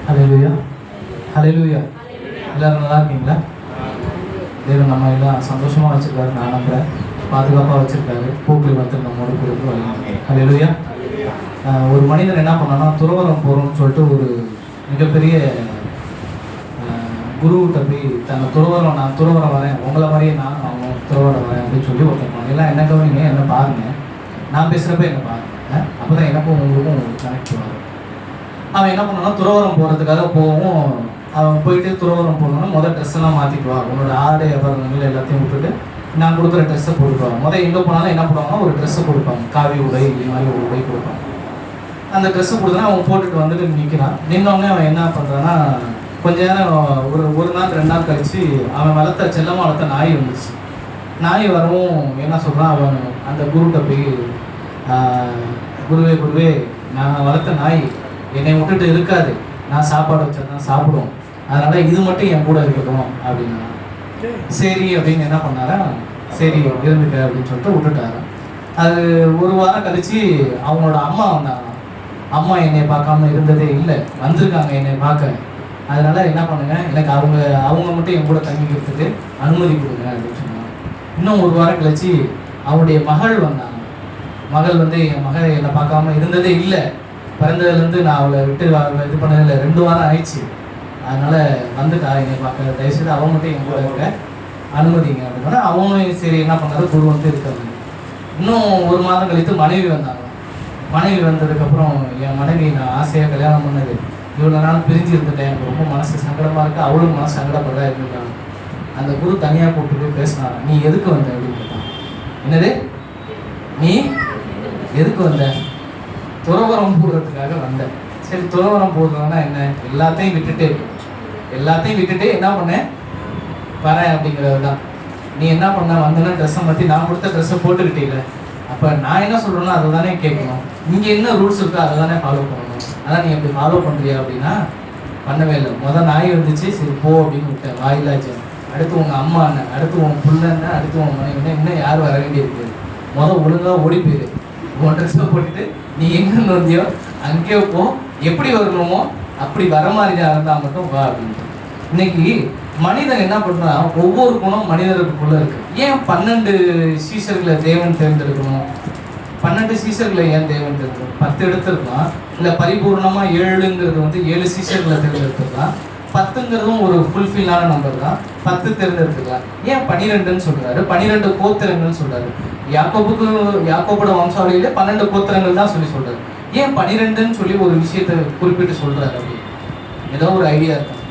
ஹல்லேலூயா, ஹல்லேலூயா. எல்லாரும் நல்லா இருக்கீங்களா? தேவன் நம்ம எல்லாம் சந்தோஷமாக வச்சுருக்காரு. நான் நம்புகிறேன் பாதுகாப்பாக வச்சுருக்காரு. பூக்கள் வந்து நம்மோடு கொடுத்து வழங்க. ஹல்லேலூயா. ஒரு மனிதன் என்ன பண்ணான்னா, துறவரம் போகிறோம்னு சொல்லிட்டு ஒரு மிகப்பெரிய குருவிட்ட போய் நான் துறவரம் வரேன், உங்களை மாதிரியே நான் அவங்க துறவரம் வரேன் அப்படின்னு சொல்லி ஒருத்தர் எல்லாம் என்ன கவனிங்க, என்ன பாருங்கள், நான் பேசுகிறப்ப என்ன பாருங்கள், அப்போ தான் எனக்கும் உங்களுக்கும் கனெக்ட் வரும். அவன் என்ன பண்ணான்னா, துறவரம் போகிறதுக்காக போகவும் அவன் போயிட்டு துறவரம் போகணுன்னா முதல் ட்ரெஸ் எல்லாம் மாற்றிக்குவா. உன்னோட ஆடை அபரணங்கள் எல்லாத்தையும் விட்டுட்டு நான் கொடுக்குற ட்ரெஸ்ஸை போட்டுக்குவாங்க. முதல் எங்கே போனாலும் என்ன பண்ணுவாங்கன்னா, ஒரு ட்ரெஸ்ஸை கொடுப்பாங்க, காவி உடை இது மாதிரி ஒரு உடை கொடுப்பாங்க. அந்த ட்ரெஸ்ஸை கொடுத்தனா அவன் போட்டுட்டு வந்துட்டு நிற்கிறான். நின்னோடனே அவன் என்ன பண்ணுறான்னா, கொஞ்ச நேரம் ஒரு நாள் 2 நாள் கழித்து அவன் செல்லமாக வளர்த்த நாய் வந்துச்சு. நாய் வரவும் என்ன சொல்கிறான், அவன் அந்த குருகிட்ட போய், குருவே நான் வளர்த்த நாய் என்னை விட்டுட்டு இருக்காது, நான் சாப்பாடு வச்சா தான் சாப்பிடுவோம், அதனால் இது மட்டும் என் கூட இருக்கட்டும் அப்படின்னா. சரி அப்படின்னு என்ன பண்ணாரா, சரி இருந்துக்க அப்படின்னு சொல்லிட்டு விட்டுட்டாரு. அது ஒரு வாரம் கழித்து அவங்களோட அம்மா வந்தாங்க. அம்மா என்னை பார்க்காம இருந்ததே இல்லை, வந்திருக்காங்க என்னை பார்க்க, அதனால் என்ன பண்ணுங்க, எனக்கு அவங்க மட்டும் என் கூட தங்கிக்கிறதுக்கு அனுமதி கொடுங்க அப்படின்னு சொன்னாங்க. இன்னும் ஒரு வாரம் கழிச்சு அவனுடைய மகள் வந்தாங்க. மகள் வந்து என் மகள் என்னை பார்க்காம இருந்ததே இல்லை, பிறந்ததுலேருந்து நான் அவளை விட்டு இது பண்ணதில்லை, 2 வாரம் ஆயிடுச்சு, அதனால் வந்துட்டா என்னை பார்க்க, தயவுசெய்து அவன் மட்டும் என் கூட இருக்க அனுமதிங்க அப்படின்னா அவனும் சரி என்ன பண்ணாரு, குரு வந்து இருக்காங்க. இன்னும் ஒரு மாதம் கழித்து மனைவி வந்தாங்க. மனைவி வந்ததுக்கப்புறம், என் மனைவி நான் ஆசையாக கல்யாணம் பண்ணது, இவ்வளோ நாள் பிரிஞ்சு இருந்துட்டேன், எனக்கு ரொம்ப மனசு சங்கடமாக இருக்குது, அவளும் மனசு சங்கடப்படா இருந்துட்டாங்க. அந்த குரு தனியாக கூப்பிட்டு போய் பேசினாங்க. நீ எதுக்கு வந்த அப்படின்னு கேட்டான். என்னது, நீ எதுக்கு வந்த? துறவரம் போடுறதுக்காக வந்தேன். சரி, துறவரம் போடுறதுனா என்ன, எல்லாத்தையும் விட்டுட்டு என்ன பண்ணேன், வரேன் அப்படிங்கிறது தான். நீ என்ன பண்ண, வந்தேன்னா ட்ரெஸ்ஸை மாற்றி நான் கொடுத்த ட்ரெஸ்ஸை போட்டுக்கிட்டீங்க, அப்போ நான் என்ன சொல்கிறேன்னா அதை தானே கேட்கணும், இங்கே என்ன ரூல்ஸ் இருக்கோ அதை தானே ஃபாலோ பண்ணணும், அதான் நீ எப்படி ஃபாலோ பண்ணுறியா அப்படின்னா பண்ணவே இல்லை. முதல் நாய் வந்துச்சு, சரி போ அப்படின்னு விட்டேன், வாயிலாச்சு. அடுத்து உங்கள் அம்மா அண்ணன், அடுத்து உன் பிள்ளைன்னு, அடுத்து உன் மனைவி, இன்னும் யார் வர வேண்டியிருக்கு, ஒழுங்காக ஓடி போயிடு, உன் ட்ரெஸ்ஸை போட்டுட்டு நீ எங்கே வந்தியோ அங்கேயோ போ, எப்படி வரணுமோ அப்படி வர மாதிரி இருந்தால் மட்டும் வா அப்படின்ட்டு. இன்னைக்கு மனிதன் என்ன பண்ணுறான், ஒவ்வொரு குணம் மனிதருக்குள்ளே இருக்குது. ஏன் 12 சீசர்களை தேவன் தேர்ந்தெடுக்கணும்? 12 சீசர்களை ஏன் தேவன் தேர்ந்தெடுக்கணும்? 10 எடுத்துருக்கலாம், இல்லை பரிபூர்ணமாக 7ங்கிறது வந்து 7 சீசர்களை தேர்ந்தெடுத்துக்கலாம், 10ங்கிறதும் ஒரு ஃபுல்ஃபில்லான நம்பர் தான், 10 தேர்ந்தெடுத்துக்கலாம். ஏன் 12ன்னு சொல்கிறாரு, 12 கோத்திரங்கள்னு சொல்கிறாரு. யாக்கோபோட வம்சாவளியிலே 12 கோத்திரங்கள் தான் சொல்லி சொல்கிறாரு. ஏன் 12ன்னு சொல்லி ஒரு விஷயத்தை குறிப்பிட்டு சொல்கிறாரு? அப்படி ஏதோ ஒரு ஐடியா இருக்கும்.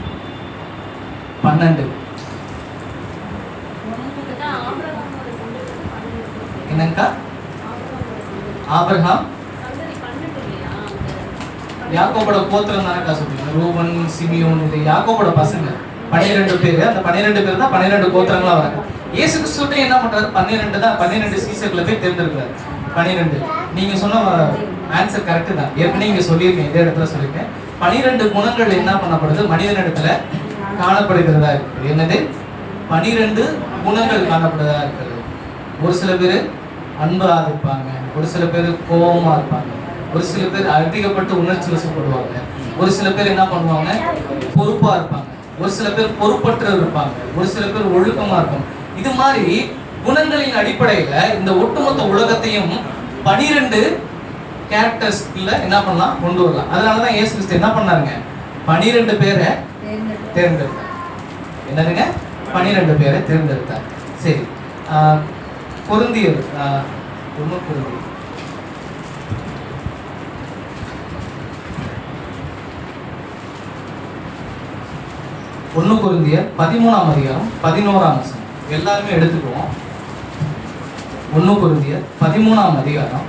12 என்னங்கா, ஆபிரகாம் யாக்கோபோட கோத்திரம் தானக்கா சொல்றீங்க. ரூபன், சிமியோன், இது யாக்கோபோட பசங்க 12 பேர். அந்த 12 பேர் தான் 12 கோத்திரங்களா வராங்க. இயேசு கிறிஸ்து என்ன பண்றாரு, 12 தான், 12 சீசர்களை போய் தேர்ந்தெடுக்கிறாரு. 12 நீங்க சொன்ன ஆன்சர் கரெக்ட் தான். ஏற்கனவே இங்க சொல்லியிருக்கேன், இதே இடத்துல சொல்லியிருக்கேன். 12 குணங்கள் என்ன பண்ணப்படுது, மனிதனிடத்துல காணப்படுகிறதா இருக்குது. என்னது, 12 குணங்கள் காணப்படுறதா இருக்கிறது. ஒரு சில பேர் அன்பா இருப்பாங்க, ஒரு சில பேர் கோபமா இருப்பாங்க, ஒரு சில பேர் அதிகப்பட்டு உணர்ச்சி வசப்படுவாங்க, ஒரு சில பேர் என்ன பண்ணுவாங்க, பொறுப்பா இருப்பாங்க, ஒரு சில பேர் பொறுப்பற்று இருப்பாங்க, ஒரு சில பேர் ஒழுக்கமா இருப்பாங்க. இது மாதிரி குணங்களின் அடிப்படையில இந்த ஒட்டுமொத்த உலகத்தையும் 12 கேரக்டர்ஸ்ல என்ன பண்ணலாம், கொண்டு வரலாம். அதனாலதான் இயேசு கிறிஸ்து என்ன பண்ணாருங்க, 12 பேரை தேர்ந்தெடுத்தார். என்னதுங்க, 12 பேரை தேர்ந்தெடுத்தார். சரி, கொரிந்தியர் 1 கொரிந்தியர் 13ஆம் அதிகாரம் 11ஆம் வசனம். எல்லாருமே எடுத்துக்குவோம். 1 கொரிந்தியர் 13ஆம் அதிகாரம்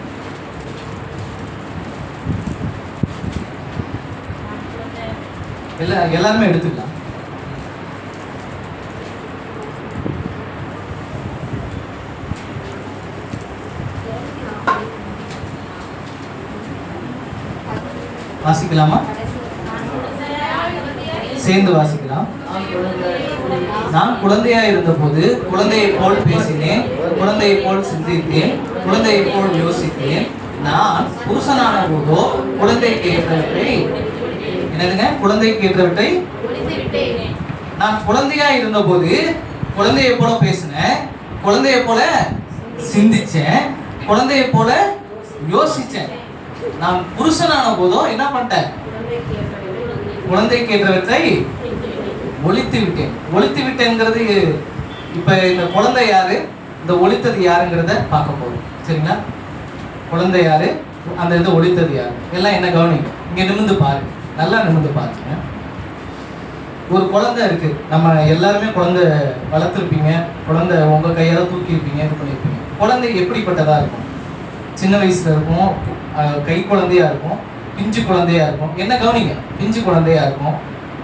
எல்லாருமே எடுத்துக்கலாம். வாசிக்கலாமா? சேர்ந்து வாசிக்கலாம். நான் குழந்தையாய் இருந்தபோது குழந்தையை போல் பேசினேன், குழந்தையை போல் சிந்தித்தேன், குழந்தையை போல் யோசித்தேன். நான் புருஷனான போதோ குழந்தைக்கு ஏற்றவற்றை என்னதுங்க? குழந்தைக்கு ஏற்றவற்றை நான் குழந்தையா இருந்தபோது குழந்தையை போல பேசினேன், குழந்தையை போல சிந்திச்சேன், குழந்தையை போல யோசிச்சேன். நான் புருஷனான போதோ என்ன பண்ணிட்டேன்? குழந்தைக்கு ஏற்றவற்றை ஒழித்து விட்டேன். ஒழித்து விட்டேங்கிறது இப்ப இந்த குழந்தை யாரு, இந்த ஒழித்தது யாருங்கிறத பார்க்க போறோம். சரிங்களா? குழந்தை யாரு, அந்த இதை ஒழித்தது யாரு, எல்லாம் என்ன கவனிங்க. இங்க நிமிந்து பாருங்க, நல்லா நிமிந்து பாருங்க. ஒரு குழந்தை இருக்கு. நம்ம எல்லாருமே குழந்தை வளர்த்துருப்பீங்க, குழந்தை உங்க கையால தூக்கி இருப்பீங்க, இது பண்ணியிருப்பீங்க. குழந்தை எப்படிப்பட்டதா இருக்கும்? சின்ன வயசுல இருக்கும், கை குழந்தையா இருக்கும், பிஞ்சு குழந்தையா இருக்கும். என்ன கவனிங்க, பிஞ்சு குழந்தையா இருக்கும்.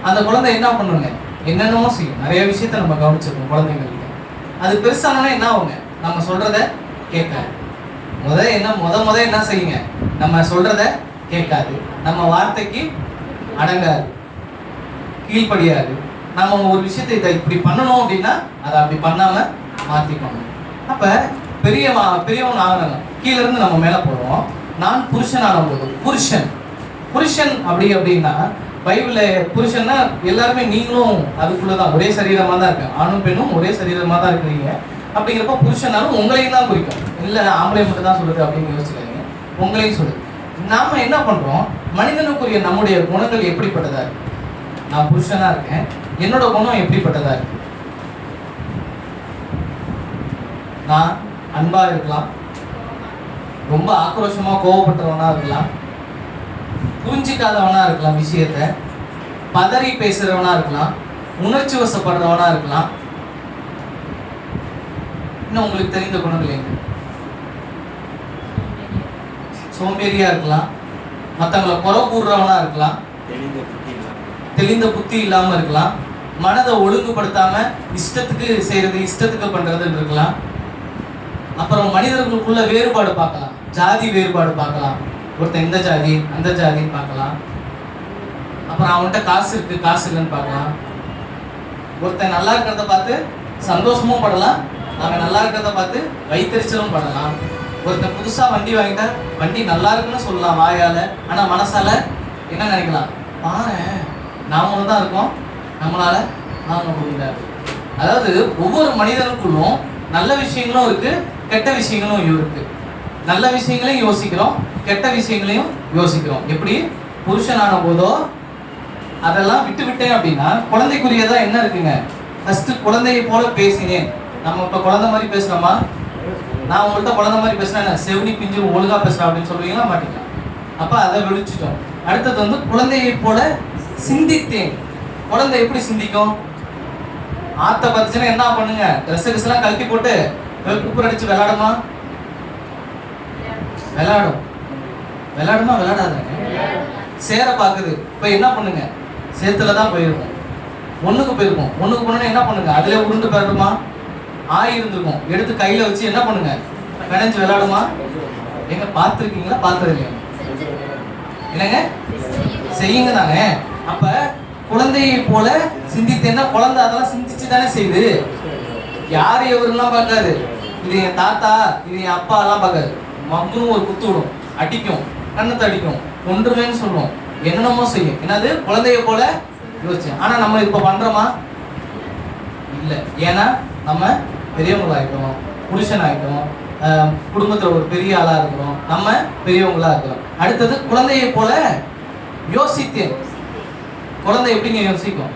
அந்த குழந்தை என்ன பண்ணுங்க, என்னென்னமோ செய்யும். நிறைய விஷயத்த நம்ம கவனிச்சிருக்கோம் குழந்தைங்களுக்கு. அது பெருசானோன்னா என்ன ஆகுங்க, நம்ம சொல்றத கேட்காது. முத என்ன செய்யுங்க, நம்ம சொல்றத கேட்காது, நம்ம வார்த்தைக்கு அடங்காது, கீழ்ப்படியாது. நம்ம ஒரு விஷயத்தை இதை இப்படி பண்ணணும் அப்படின்னா அதை அப்படி பண்ணாம மாத்திக்கணும். அப்ப பெரியவன் ஆகணும். கீழே இருந்து நம்ம மேல போறோம். நான் புருஷனான போது, புருஷன் அப்படின்னா பைபிள்ல புருஷன்னா எல்லாருமே நீங்களும் அதுக்குள்ளதான் ஒரே சரீரமா தான் இருக்கு. ஆணும் பெண்ணும் ஒரே சரீரமா தான் இருக்கிறீங்க. அப்படிங்கிறப்ப புருஷனாலும் உங்களையும் தான் குறிக்கும். இல்ல ஆம்பளை மட்டும் தான் சொல்லுது அப்படின்னு யோசிக்காதீங்க, உங்களையும் சொல்லுது. நாம என்ன பண்றோம், மனிதனுக்குரிய நம்முடைய குணங்கள் எப்படிப்பட்டதா இருக்கு? நான் புருஷனா இருக்கேன், என்னோட குணம் எப்படிப்பட்டதா இருக்கு? நான் அன்பா இருக்கலாம், ரொம்ப ஆக்ரோஷமா கோவப்பட்டவனா இருக்கலாம், புரிஞ்சிக்காதவனா இருக்கலாம், விஷயத்த பதறி பேசுறவனா இருக்கலாம், உணர்ச்சி வசப்படுறவனா இருக்கலாம். இன்னும் உங்களுக்கு தெரிந்த குணங்கள் என்ன? சோம்பேறியா இருக்கலாம், மற்றவங்களை குறை கூறுறவனா இருக்கலாம், தெளிந்த புத்தி இல்லாம இருக்கலாம், மனதை ஒழுங்குபடுத்தாம இஷ்டத்துக்கு செய்யறது இஷ்டத்துக்கு பண்றதுன்னு இருக்கலாம். அப்புறம் மனிதர்களுக்குள்ள வேறுபாடு பார்க்கலாம், ஜாதி வேறுபாடு பார்க்கலாம். ஒருத்தன் இந்த ஜாதி அந்த ஜாதின்னு பார்க்கலாம். அப்புறம் அவன்கிட்ட காசு இருக்கு காசு இல்லைன்னு பார்க்கலாம். ஒருத்தன் நல்லா இருக்கிறத பார்த்து சந்தோஷமும் படலாம், அவன் நல்லா இருக்கிறத பார்த்து வைத்தறிச்சலும் படலாம். ஒருத்தன் புதுசா வண்டி வாங்கிட்டா வண்டி நல்லா இருக்குன்னு சொல்லலாம் வாயால, ஆனா மனசால என்ன நினைக்கலாம், பாரு நாமளும் தான் இருக்கோம், நம்மளால வாங்க முடியாது. அதாவது ஒவ்வொரு மனிதனுக்குள்ளும் நல்ல விஷயங்களும் இருக்கு, கெட்ட விஷயங்களும் இருக்கு. நல்ல விஷயங்களையும் யோசிக்கிறோம், கெட்ட விஷயங்களையும் யோசிக்கிறோம். எப்படி? புருஷனான போதோ அதெல்லாம் விட்டேன் அப்படின்னா குழந்தைக்குரியதா என்ன இருக்குங்க? ஃபர்ஸ்ட் குழந்தையை போல பேசினேன். நம்ம இப்ப குழந்தை மாதிரி பேசுறோமா? நான் உங்கள்கிட்ட குழந்தை மாதிரி பேசினா செவினி பிஞ்சு ஒழுங்கா பேசுறேன் அப்படின்னு சொல்லுவீங்களா? மாட்டீங்களா? அப்ப அதை விழிச்சிட்டோம். அடுத்தது குழந்தையை போல சிந்தித்தேன். குழந்தை எப்படி சிந்திக்கும்? ஆத்த பத்துச்சுன்னா என்ன பண்ணுங்க, ட்ரெஸ் எல்லாம் கழட்டி போட்டு குப்பர் அடிச்சு விளையாடுமா? விளையாடுமா? விளையாடாதாங்க. சேர பாக்குது. இப்ப என்ன பண்ணுங்க, சேத்துலதான் போயிருக்கும், ஒண்ணுக்கு போயிருக்கும். ஒண்ணுக்கு போனோன்னா என்ன பண்ணுங்க, அதுல உருண்டு பெறட்டுமா? ஆய் இருந்திருக்கும், எடுத்து கையில வச்சு என்ன பண்ணுங்க, கடைஞ்சு விளையாடுமா? எங்க பார்த்துருக்கீங்களா? பார்த்தது இல்லையா? என்னங்க செய்யுங்க தானே. அப்ப குழந்தையை போல சிந்தித்தேன்னா குழந்தை அதெல்லாம் சிந்திச்சு தானே செய்யுது. யாரு எவருலாம் பார்க்காது, இது என் தாத்தா இது என் அப்பா எல்லாம் பார்க்காது. மம்முன்னு ஒரு குத்து விடும், அடிக்கும், கண்ணத்தை அடிக்கும், ஒன்றுமேன்னு சொல்லுவோம், என்னென்னமோ செய்யும். என்னது? குழந்தைய போல யோசிச்சேன். ஆனா நம்ம இப்ப பண்றோமா? இல்லை. ஏன்னா நம்ம பெரியவங்களாயிட்டோம், புருஷன் ஆயிட்டோம், குடும்பத்துல ஒரு பெரிய ஆளா இருக்கிறோம், நம்ம பெரியவங்களா இருக்கிறோம். அடுத்தது குழந்தையை போல யோசித்தேன். குழந்தை எப்படிங்க யோசிக்கும்?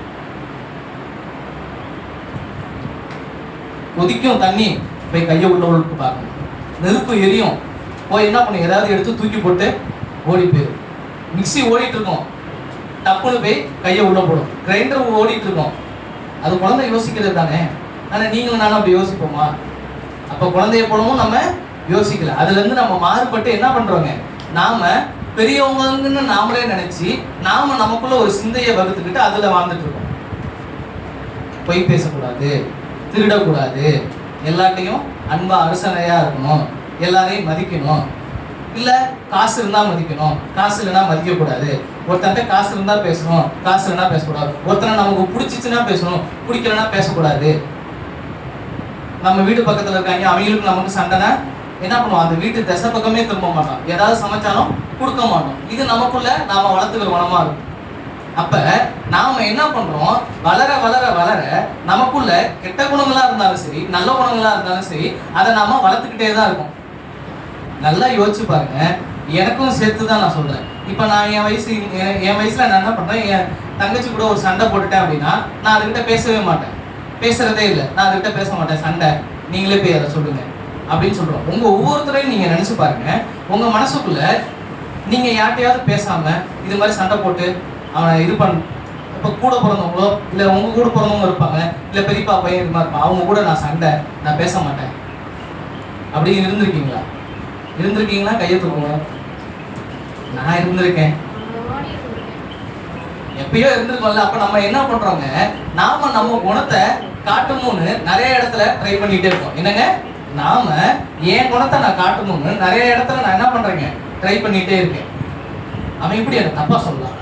கொதிக்கும் தண்ணி, போய் கையை உள்ள விட்டு பார்க்கணும். நெருப்பு எரியும், போய் என்ன பண்ணுங்க, ஏதாவது எடுத்து தூக்கி போட்டு ஓடி போயிடும். மிக்சி ஓடிட்டு இருக்கோம், டப்புன்னு போய் கையை உள்ள போடும். கிரைண்டர் ஓடிட்டு இருக்கோம், அது குழந்தை யோசிக்கிறது தானே. ஆனா நீங்களும் நானும் அப்படி யோசிப்போமா? அப்ப குழந்தைய போலவும் நம்ம யோசிக்கல. அதுல இருந்து நம்ம மாறுபட்டு என்ன பண்றோங்க, நாம பெரியவங்கன்னு நாமளே நினைச்சு நாம நமக்குள்ள ஒரு சிந்தையை வகுத்துக்கிட்டு அதுல வாழ்ந்துட்டு இருக்கோம். பொய் பேசக்கூடாது, திருடக்கூடாது, எல்லாத்தையும் அன்பா அரசனையா இருக்கணும், எல்லாரையும் மதிக்கணும். இல்ல காசு இருந்தா மதிக்கணும், காசு இல்லைன்னா மதிக்க கூடாது. ஒருத்தன்ட்ட காசு இருந்தா பேசணும், காசு இல்லைன்னா பேசக்கூடாது. ஒருத்தனை நமக்கு பிடிச்சிச்சுன்னா பேசணும், பிடிக்கலன்னா பேசக்கூடாது. நம்ம வீடு பக்கத்துல இருக்காங்க, அவங்களுக்கு நமக்கு சண்டைனா என்ன பண்ணுவோம், அந்த வீட்டு திசை பக்கமே திரும்ப மாட்டோம், ஏதாவது சமைச்சாலும் கொடுக்க மாட்டோம். இது நமக்குள்ள நாம வளர்த்துக்கிற குணமா இருக்கும். அப்ப நாம என்ன பண்றோம், வளர வளர வளர நமக்குள்ள கெட்ட குணங்களா இருந்தாலும் சரி, நல்ல குணங்களா இருந்தாலும் சரி, அதை நாம வளர்த்துக்கிட்டே தான் இருக்கோம். நல்லா யோசிச்சு பாருங்க, எனக்கும் சேர்த்து தான் நான் சொல்றேன். இப்ப நான் என் வயசுல நான் என்ன பண்றேன், என் தங்கச்சி கூட ஒரு சண்டை போட்டுட்டேன் அப்படின்னா நான் அதுகிட்ட பேசவே மாட்டேன், பேசுறதே இல்லை, நான் அதுகிட்ட பேச மாட்டேன். சண்டை, நீங்களே போய் அதை சொல்லுங்க அப்படின்னு சொல்றோம். உங்க ஒவ்வொருத்தரையும் நீங்க நினைச்சு பாருங்க, உங்க மனசுக்குள்ள நீங்க யார்ட்டையாவது பேசாம இது மாதிரி சண்டை போட்டு அவனை இது இப்போ கூட பிறந்தவங்களோ இல்லை உங்க கூட பிறந்தவங்க இருப்பாங்க, இல்லை பெரியப்பா பையன் இது மாதிரி இருப்பான், அவங்க கூட நான் சண்டை, நான் பேச மாட்டேன் அப்படின்னு இருந்திருக்கீங்களா? இருந்திருக்கீங்களா? கையை தூக்குங்க. நான் இருந்திருக்கேன். எப்பயோ இருந்திருக்கோம்ல. அப்ப நம்ம என்ன பண்றோங்க, நாம நம்ம குணத்தை காட்டணும்னு நிறைய இடத்துல ட்ரை பண்ணிட்டே இருக்கோம். என்னங்க, நாம என் குணத்தை நான் காட்டணும்னு நிறைய இடத்துல நான் என்ன பண்றேங்க, ட்ரை பண்ணிட்டே இருக்கேன். அவன் எப்படி என்ன தப்பா சொல்லலாம்,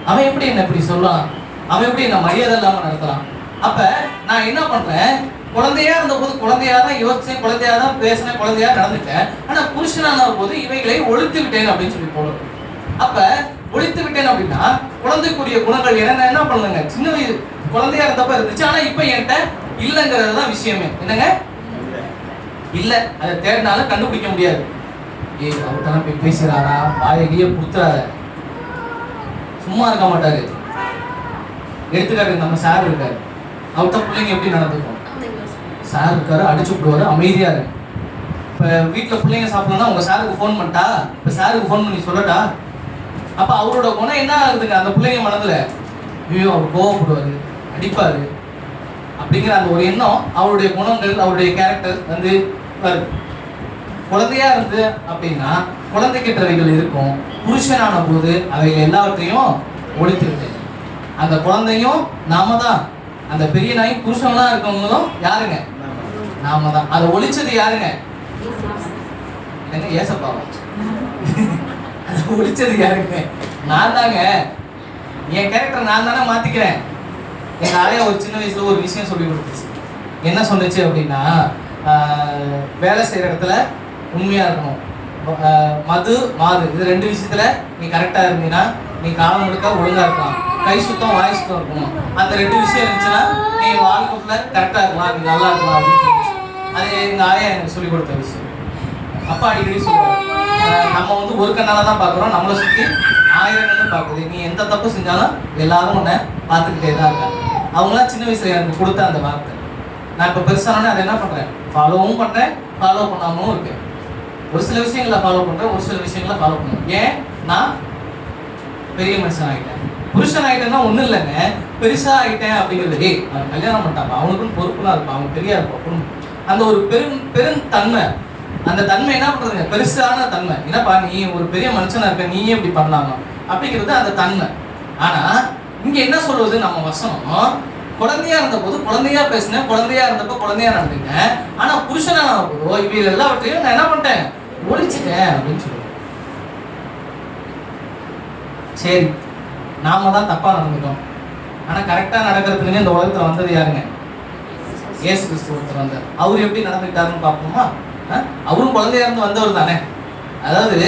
அவன் எப்படி என்ன இப்படி சொல்லலாம், அவன் எப்படி என்ன மரியாதை இல்லாம நடத்தலாம். அப்ப நான் என்ன பண்றேன், குழந்தையா இருந்த போது குழந்தையா தான் யோசிச்சேன், குழந்தையா தான் பேசினேன், குழந்தையா நடந்துட்டேன். ஆனா புருஷனான போது இவைகளை ஒழித்து விட்டேன் அப்படின்னு சொல்லி போடுறோம். அப்ப ஒழித்து விட்டேன் அப்படின்னா குழந்தைக்குரிய குணங்கள் என்ன பண்ணுங்க, சின்ன வயசு குழந்தையா இருந்தப்ப இருந்துச்சு, ஆனா இப்ப என்கிட்ட இல்லைங்கிறது தான் விஷயமே. என்னங்க, இல்ல, அதை தேடினாலும் கண்டுபிடிக்க முடியாது. ஏய், அவர்தான் போய் பேசுறாரா, வாயகிய புடுத்துறார, சும்மா இருக்க மாட்டாரு. எடுத்துக்காட்டு நம்ம சார் இருக்காரு, அவர்கிட்ட பிள்ளைங்க எப்படி நடந்துக்கும், சார் இருக்காரு, அடிச்சு விடுவாரு, அமைதியா இருக்கு. இப்ப வீட்டுல பிள்ளைங்க சாப்பிடணும்னா உங்க சாருக்கு ஃபோன் பண்ணிட்டா, இப்ப சாருக்கு ஃபோன் பண்ணி சொல்லட்டா, அப்ப அவரோட குணம் என்ன ஆகுதுங்க அந்த பிள்ளைங்க மனதுல, ஐயோ அவர் கோவப்படுவாரு, அடிப்பாரு அப்படிங்கிற அந்த ஒரு எண்ணம், அவருடைய குணங்கள், அவருடைய கேரக்டர் வந்து வருது. குழந்தையா இருந்து அப்படின்னா குழந்தைக்கிட்டவைகள் இருக்கும். புருஷனான போது அவைகள் எல்லாவற்றையும் ஒழித்துக்கிட்டு, அந்த குழந்தையும் நாம தான், அந்த பெரிய நாயும் புருஷனா இருக்கவங்களும் யாருங்க, நாம தான். அதை ஒழிச்சது யாருங்க, என்னங்க, ஏசப்பாவா? அதை ஒழிச்சது யாருங்க, நான் தாங்க. என் கேரக்டர் நான் தானே மாத்திக்கிறேன். எங்க ஆயா ஒரு சின்ன வயசுல ஒரு விஷயம் சொல்லி கொடுத்துச்சு. என்ன சொன்னுச்சு அப்படின்னா, வேலை செய்யற இடத்துல உண்மையா இருக்கணும், மது மாது இது ரெண்டு விஷயத்துல நீ கரெக்டா இருந்தீங்கன்னா நீ காலம் முழுக்க ஒழுங்கா இருக்கலாம், கை சுத்தம் வாய் சுத்தம் இருக்கணும். அந்த ரெண்டு விஷயம் இருந்துச்சுன்னா நீ வாழ்க்கைக்குள்ள கரெக்டா இருக்கலாம், நீ நல்லா இருக்கலாம் அப்படின்னு சொல்லிச்சு. அது எங்க ஆயா எனக்கு சொல்லி கொடுத்த விஷயம். அப்பா அடிக்கடி சொல்லுவாங்க, நம்ம வந்து ஒரு கண்ணால தான் பாக்குறோம், நம்மளை சுத்தி 1000 கண்ணு பாக்குது, நீ எந்த தப்பு செஞ்சாலும் எல்லாரும் உன்னை பார்த்துக்கிட்டே தான் இருக்காங்க. அவங்களாம் சின்ன வயசுல எனக்கு கொடுத்த அந்த வார்த்தை நான் இப்போ பெருசானே அதை என்ன பண்றேன், ஃபாலோவும் பண்றேன், ஃபாலோ பண்ணாமலும் இருக்கேன். ஒரு சில விஷயங்களை ஃபாலோ பண்றேன், ஒரு சில விஷயங்களை ஃபாலோ பண்ணுவேன். ஏன், நான் பெரிய மனுஷன் ஆகிட்டேன், புருஷன் ஆகிட்டேன்னா ஒன்றும் இல்லைங்க, பெருசா ஆகிட்டேன் அப்படிங்கிறது. ஏய், அவன் கல்யாணம் பண்ணிட்டாப்பா, அவனுக்குன்னு பொறுப்புலாம் இருப்பான், அவன் பெரியா இருப்பான், அந்த ஒரு பெருந்தன்மை, அந்த தன்மை என்ன பண்றதுங்க, பெருசான தன்மை. என்னப்பா நீ ஒரு பெரிய மனுஷனா இருக்க, நீயே இப்படி பண்ணலாமா அப்படிங்கிறது அந்த தன்மை. ஆனா இங்க என்ன சொல்றது, நம்ம வசனம், குழந்தையா இருந்த போது குழந்தையா பேசினேன், குழந்தையா இருந்தப்போ குழந்தையா நடந்துட்டேன், ஆனா புருஷனா போதோ இவை எல்லாவற்றையும் நான் என்ன பண்ணிட்டேன், ஒழிச்சிட்டேன் அப்படின்னு சொல்லுவேன். சரி, நாம தான் தப்பா நடந்துட்டோம், ஆனா கரெக்டா நடக்கிறதுக்குன்னு இந்த உலகத்துல வந்தது யாருங்க, இயேசு கிறிஸ்து ஒருத்தர் வந்தார். அவர் எப்படி நடந்துக்கிட்டாருன்னு பார்ப்போமா? அவரும் குழந்தையா இருந்து வந்தவர் தானே. அதாவது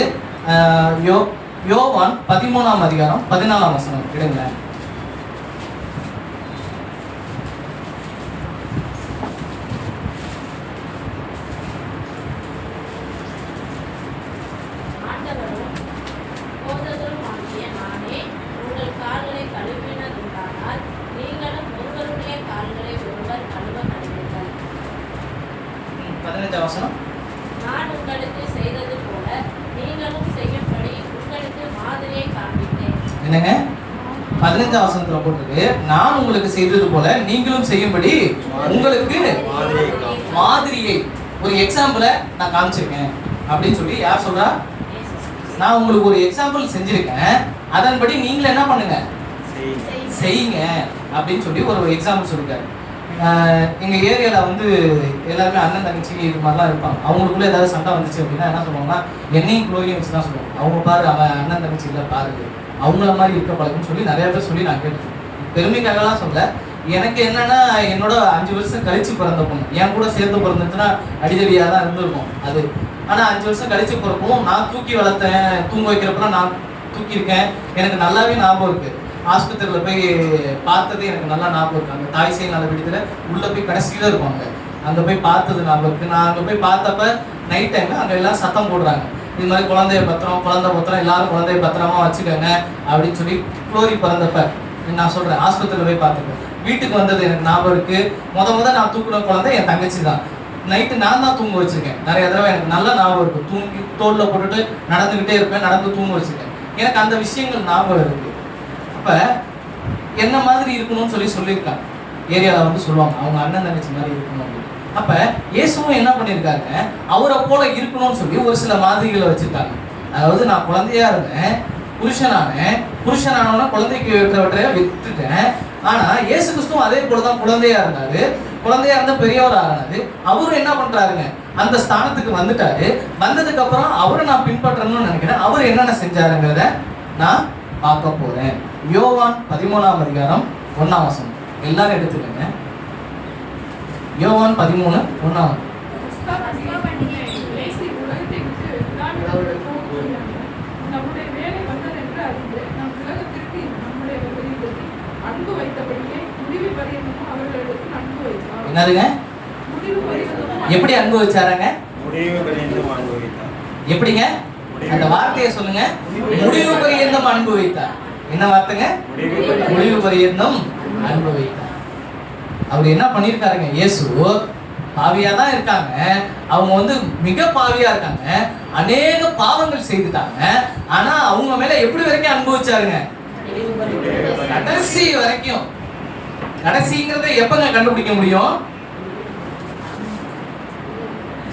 யோவான் 13ஆம் அதிகாரம் 14ஆம் வசனம் எடுங்க. வசனம், நான் உங்களுக்கு செய்தது போல நீங்களும் செய்யும்படி உங்களுக்கு மாதிரியை காண்பித்தேன். என்னங்க, 15ஆம் வசனத்துல போட்டிருக்கு, நான் உங்களுக்கு செய்தது போல நீங்களும் செய்யும்படி உங்களுக்கு மாதிரியை, ஒரு எக்ஸாம்பிளை நான் காமிச்சிருக்கேன் அப்படின்னு சொல்லி யார் சொல்றா, நான் உங்களுக்கு ஒரு எக்ஸாம்பிள் செஞ்சிருக்கேன், அதன்படி நீங்களும் என்ன பண்ணுங்க, செய்யுங்க அப்படின்னு சொல்லி ஒரு எக்ஸாம்பிள் சொல்லிருக்காரு. எங்கள் ஏரியாவில் வந்து எல்லாருமே அண்ணன் தங்கச்சி இது மாதிரிலாம் இருப்பாங்க. அவங்களுக்குள்ள ஏதாவது சண்டை வந்துச்சு அப்படின்னா என்ன சொல்லுவாங்கன்னா, என்னையும் குளோரியும் வச்சு தான் சொல்லுவாங்க. அவங்க பாரு, அவன் அண்ணன் தங்கச்சி இல்லை பாரு, அவங்கள மாதிரி இருக்க பழக்கம்னு சொல்லி நிறைய பேர் சொல்லி நான் கேட்டேன். பெருமைக்காகலாம் சொல்ல, எனக்கு என்னன்னா என்னோட 5 வருஷம் கழிச்சு பிறந்த பொண்ணு என் கூட சேர்ந்து பிறந்துச்சுன்னா அடிதடியாக தான் இருந்திருக்கும் அது. ஆனால் 5 வருஷம் கழிச்சு பிறக்கும், நான் தூக்கி வளர்த்தேன், தூங்க வைக்கிறப்பெல்லாம் நான் தூக்கியிருக்கேன், எனக்கு நல்லாவே ஞாபகம் இருக்கு. ஆஸ்பத்திரியில் போய் பார்த்தது எனக்கு நல்லா ஞாபகம் இருக்கு. அந்த தாய் சேய் நல்ல விடுதலை உள்ள போய் கடைசியில் இருப்பாங்க. அங்கே போய் பார்த்தது ஞாபகம் இருக்கு. நான் அங்கே போய் பார்த்தப்ப நைட் டைம்ல அங்கே எல்லாம் சத்தம் போடுறாங்க, இது மாதிரி குழந்தை பத்திரம் எல்லாரும் குழந்தைய பத்திரமா வச்சுக்கோங்க அப்படின்னு சொல்லி குளோரி பிறந்தப்ப நான் சொல்றேன். ஆஸ்பத்திரியில் போய் பார்த்துப்பேன். வீட்டுக்கு வந்தது எனக்கு ஞாபகம் இருக்கு. முத நான் தூக்குன குழந்தை என் தங்கச்சி தான். நைட்டு நான் தான் தூங்க வச்சிருக்கேன். நிறைய தடவை எனக்கு நல்ல ஞாபகம் இருக்கு. தூங்கி தோல்ல போட்டுட்டு நடந்துகிட்டே இருப்பேன், நடந்து தூங்க வச்சிருக்கேன். எனக்கு அந்த விஷயங்கள் ஞாபகம் இருக்கு. அப்ப என்ன மாதிரி இருக்கணும்னு சொல்லியிருக்காங்க. ஏரியாவில் வந்து சொல்லுவாங்க அவங்க அண்ணன் தங்கச்சி மாதிரி இருக்கணும் அப்படின்னு. அப்ப இயேசுவும் என்ன பண்ணியிருக்காங்க, அவரை போல இருக்கணும்னு சொல்லி ஒரு சில மாதிரிகளை வச்சிருக்காங்க. அதாவது நான் குழந்தையா இருந்தேன், புருஷனானோன்னா குழந்தைக்கு வைக்கிறவற்றைய விட்டுட்டேன். ஆனா இயேசு கிறிஸ்துவும் அதே போலதான் குழந்தையா இருந்தாரு. குழந்தையா இருந்த பெரியவர் ஆனாரு. அவரும் என்ன பண்றாருங்க, அந்த ஸ்தானத்துக்கு வந்துட்டாரு. வந்ததுக்கு அப்புறம் அவரை நான் பின்பற்றணும்னு நினைக்கிறேன். அவர் என்னென்ன செஞ்சாருங்கிறத நான் பார்க்க போறேன். யோவான் 13ஆம் அதிகாரம் 1ஆம் வசனம் எல்லாரும் எடுத்துக்கங்க. யோவான் 13:1. என்னதுங்க, எப்படி அன்பு வச்சாருங்க? எப்படிங்க அந்த வார்த்தையை சொல்லுங்க. முடிவு பரியந்தம் அன்பு வைத்தார். என்ன வார்த்தைங்க? முடிவு பரியந்தம் அன்பு வைத்தார். அவர் என்ன பண்ணியிருக்காருங்க, இயேசு பாவியா தான் இருக்காங்க. அவங்க வந்து மிக பாவியா இருக்காங்க, அநேக பாவங்கள் செய்துட்டாங்க. ஆனா அவங்க மேல எப்படி வரைக்கும் அனுபவிச்சாருங்க? கடைசி வரைக்கும். கடைசிங்கிறத எப்பங்க கண்டுபிடிக்க முடியும்?